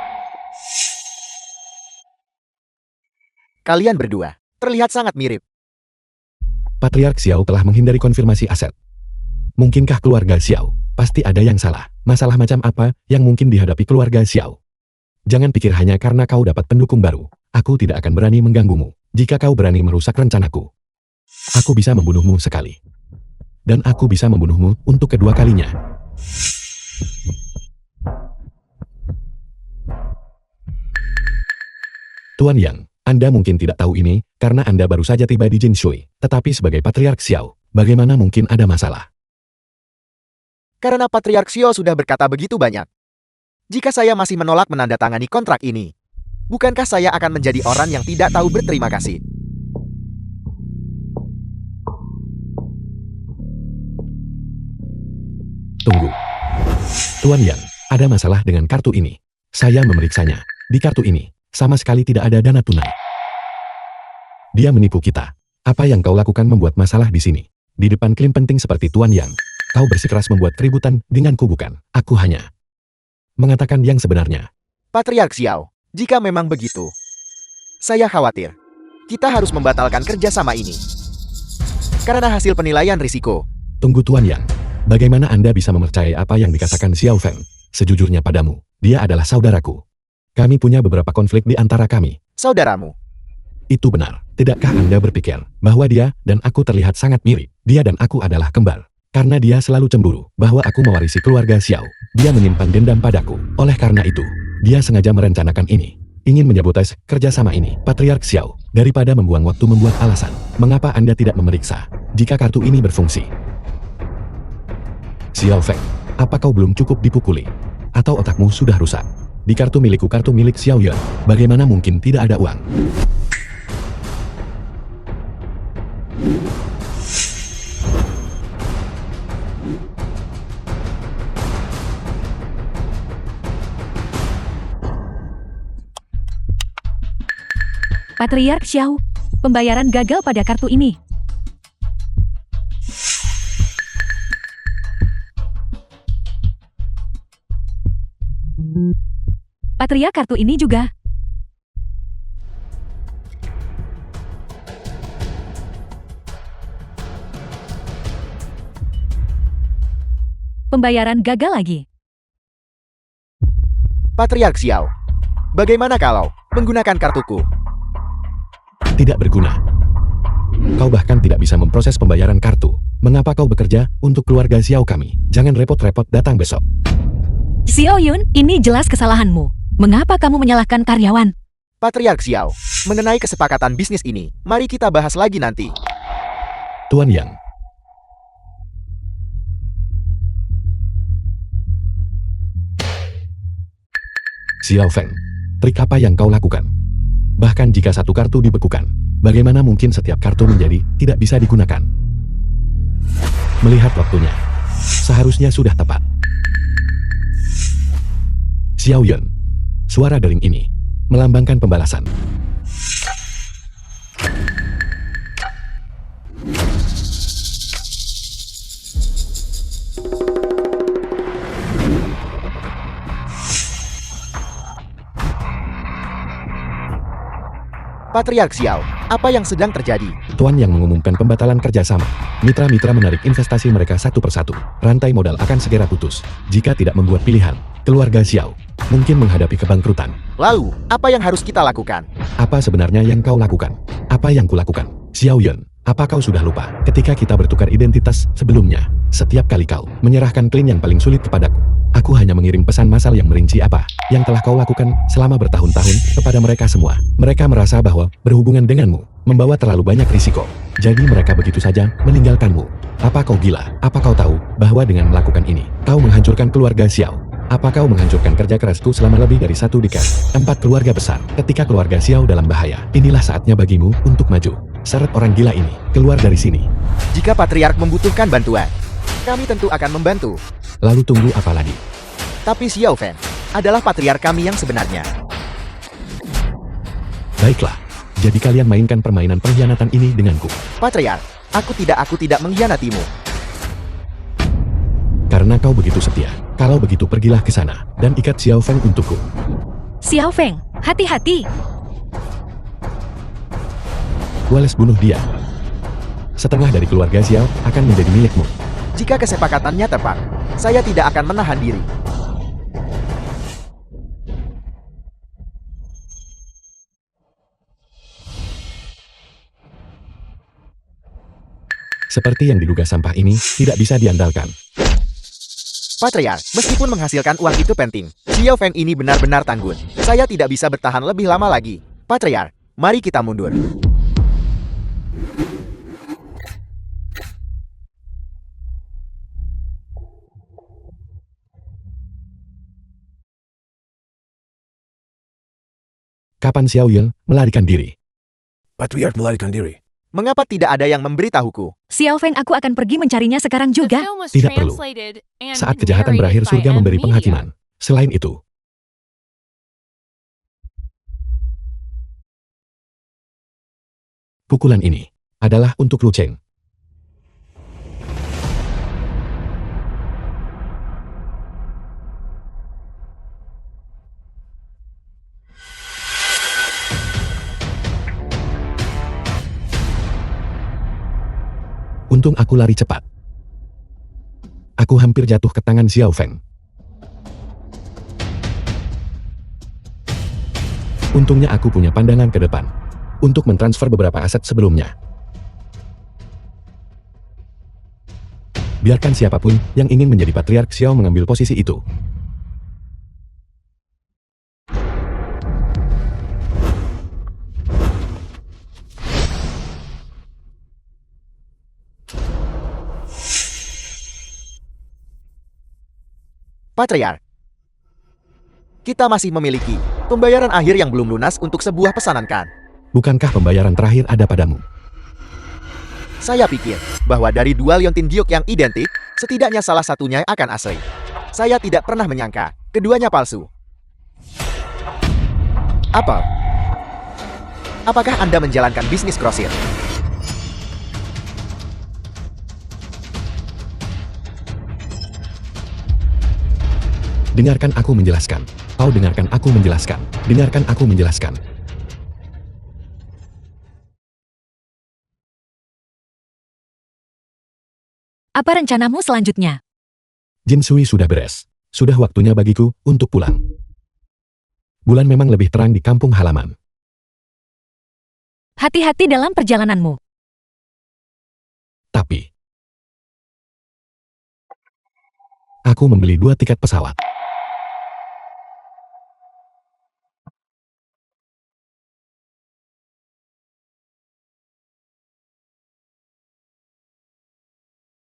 Speaker 4: kalian berdua terlihat sangat mirip.
Speaker 2: Patriark Xiao telah menghindari konfirmasi aset. Mungkinkah keluarga Xiao? Pasti ada yang salah. Masalah macam apa yang mungkin dihadapi keluarga Xiao? Jangan pikir hanya karena kau dapat pendukung baru, aku tidak akan berani mengganggumu. Jika kau berani merusak rencanaku, aku bisa membunuhmu sekali. Dan aku bisa membunuhmu untuk kedua kalinya. Tuan Yang, Anda mungkin tidak tahu ini, karena Anda baru saja tiba di Jinshui. Tetapi sebagai Patriark Xiao, bagaimana mungkin ada masalah?
Speaker 4: Karena Patriark Xiao sudah berkata begitu banyak. Jika saya masih menolak menandatangani kontrak ini, bukankah saya akan menjadi orang yang tidak tahu berterima kasih?
Speaker 2: Tunggu. Tuan Yang, ada masalah dengan kartu ini. Saya memeriksanya. Di kartu ini, sama sekali tidak ada dana tunai. Dia menipu kita. Apa yang kau lakukan membuat masalah di sini? Di depan klaim penting seperti Tuan Yang, kau bersikeras membuat keributan denganku bukan? Aku hanya mengatakan yang sebenarnya.
Speaker 4: Patriark Xiao, jika memang begitu, saya khawatir kita harus membatalkan kerjasama ini. Karena hasil penilaian risiko.
Speaker 2: Tunggu Tuan Yang. Bagaimana Anda bisa mempercayai apa yang dikatakan Xiao Feng? Sejujurnya padamu, dia adalah saudaraku. Kami punya beberapa konflik di antara kami.
Speaker 4: Saudaramu.
Speaker 2: Itu benar. Tidakkah Anda berpikir bahwa dia dan aku terlihat sangat mirip? Dia dan aku adalah kembar. Karena dia selalu cemburu bahwa aku mewarisi keluarga Xiao. Dia menyimpan dendam padaku. Oleh karena itu, dia sengaja merencanakan ini. Ingin menyabotage kerjasama ini. Patriark Xiao, daripada membuang waktu membuat alasan, mengapa Anda tidak memeriksa jika kartu ini berfungsi? Xiao Feng, apa kau belum cukup dipukuli? Atau otakmu sudah rusak? Di kartu milikku, kartu milik Xiao Yun, bagaimana mungkin tidak ada uang?
Speaker 3: Patriark Xiao, pembayaran gagal pada kartu ini. Patriark, kartu ini juga. Pembayaran gagal lagi.
Speaker 4: Patriark Xiao, bagaimana kalau menggunakan kartuku?
Speaker 2: Tidak berguna. Kau bahkan tidak bisa memproses pembayaran kartu. Mengapa kau bekerja untuk keluarga Xiao kami? Jangan repot-repot datang besok.
Speaker 3: Xiao Yun, ini jelas kesalahanmu. Mengapa kamu menyalahkan karyawan?
Speaker 4: Patriark Xiao, mengenai kesepakatan bisnis ini, mari kita bahas lagi nanti.
Speaker 2: Tuan Yang. Xiao Feng, trik apa yang kau lakukan? Bahkan jika satu kartu dibekukan, bagaimana mungkin setiap kartu menjadi tidak bisa digunakan? Melihat waktunya, seharusnya sudah tepat. Xiao Yun. Suara dering ini melambangkan pembalasan.
Speaker 4: Patriark Xiao, apa yang sedang terjadi?
Speaker 2: Tuan yang mengumumkan pembatalan kerjasama. Mitra-mitra menarik investasi mereka satu persatu. Rantai modal akan segera putus. Jika tidak membuat pilihan, keluarga Xiao mungkin menghadapi kebangkrutan.
Speaker 4: Lalu, apa yang harus kita lakukan?
Speaker 2: Apa sebenarnya yang kau lakukan? Apa yang kulakukan? Xiao Yun, apa kau sudah lupa ketika kita bertukar identitas sebelumnya? Setiap kali kau menyerahkan klien yang paling sulit kepadaku, aku hanya mengirim pesan massal yang merinci apa yang telah kau lakukan selama bertahun-tahun kepada mereka semua. Mereka merasa bahwa berhubungan denganmu membawa terlalu banyak risiko. Jadi mereka begitu saja meninggalkanmu. Apa kau gila? Apa kau tahu bahwa dengan melakukan ini, kau menghancurkan keluarga Xiao? Apa kau menghancurkan kerja kerasku selama lebih dari 1 dekade? 4 keluarga besar. Ketika keluarga Xiao dalam bahaya, inilah saatnya bagimu untuk maju. Seret orang gila ini keluar dari sini.
Speaker 4: Jika Patriark membutuhkan bantuan, kami tentu akan membantu.
Speaker 2: Lalu tunggu apa lagi?
Speaker 4: Tapi Xiao Feng adalah Patriark kami yang sebenarnya.
Speaker 2: Baiklah, jadi kalian mainkan permainan pengkhianatan ini denganku.
Speaker 4: Patriark, aku tidak mengkhianatimu.
Speaker 2: Karena kau begitu setia. Kalau begitu pergilah ke sana dan ikat Xiao Feng untukku.
Speaker 3: Xiao Feng, hati-hati.
Speaker 2: Wallace bunuh dia. Setengah dari keluarga Xiao akan menjadi milikmu.
Speaker 4: Jika kesepakatannya tepat, saya tidak akan menahan diri.
Speaker 2: Seperti yang diduga, sampah ini tidak bisa diandalkan.
Speaker 4: Patriark, meskipun menghasilkan uang itu penting, Xiao Feng ini benar-benar tangguh. Saya tidak bisa bertahan lebih lama lagi. Patriark, mari kita mundur.
Speaker 2: Kapan Xiao Yun melarikan diri?
Speaker 1: Patriark melarikan diri.
Speaker 4: Mengapa tidak ada yang memberitahuku?
Speaker 3: Xiao Feng, aku akan pergi mencarinya sekarang
Speaker 5: The
Speaker 3: juga.
Speaker 5: film was
Speaker 2: Tidak perlu.
Speaker 5: translated and
Speaker 2: Saat kejahatan
Speaker 5: narrated
Speaker 2: berakhir,
Speaker 5: by
Speaker 2: surga memberi
Speaker 5: M Media.
Speaker 2: penghakiman. Selain itu, pukulan ini adalah untuk Lu Cheng. Untung aku lari cepat. Aku hampir jatuh ke tangan Xiao Feng. Untungnya aku punya pandangan ke depan untuk mentransfer beberapa aset sebelumnya. Biarkan siapapun yang ingin menjadi Patriark Xiao mengambil posisi itu.
Speaker 4: Patriark, kita masih memiliki pembayaran akhir yang belum lunas untuk sebuah pesanan kan?
Speaker 2: Bukankah pembayaran terakhir ada padamu?
Speaker 4: Saya pikir bahwa dari 2 liontin giok yang identik, setidaknya salah satunya akan asli. Saya tidak pernah menyangka keduanya palsu. Apakah Anda menjalankan bisnis grosir?
Speaker 2: Dengarkan aku menjelaskan. Kau dengarkan aku menjelaskan. Dengarkan aku menjelaskan.
Speaker 3: Apa rencanamu selanjutnya?
Speaker 2: Jin Sui sudah beres. Sudah waktunya bagiku untuk pulang. Bulan memang lebih terang di kampung halaman.
Speaker 3: Hati-hati dalam perjalananmu.
Speaker 2: Tapi aku membeli 2 tiket pesawat.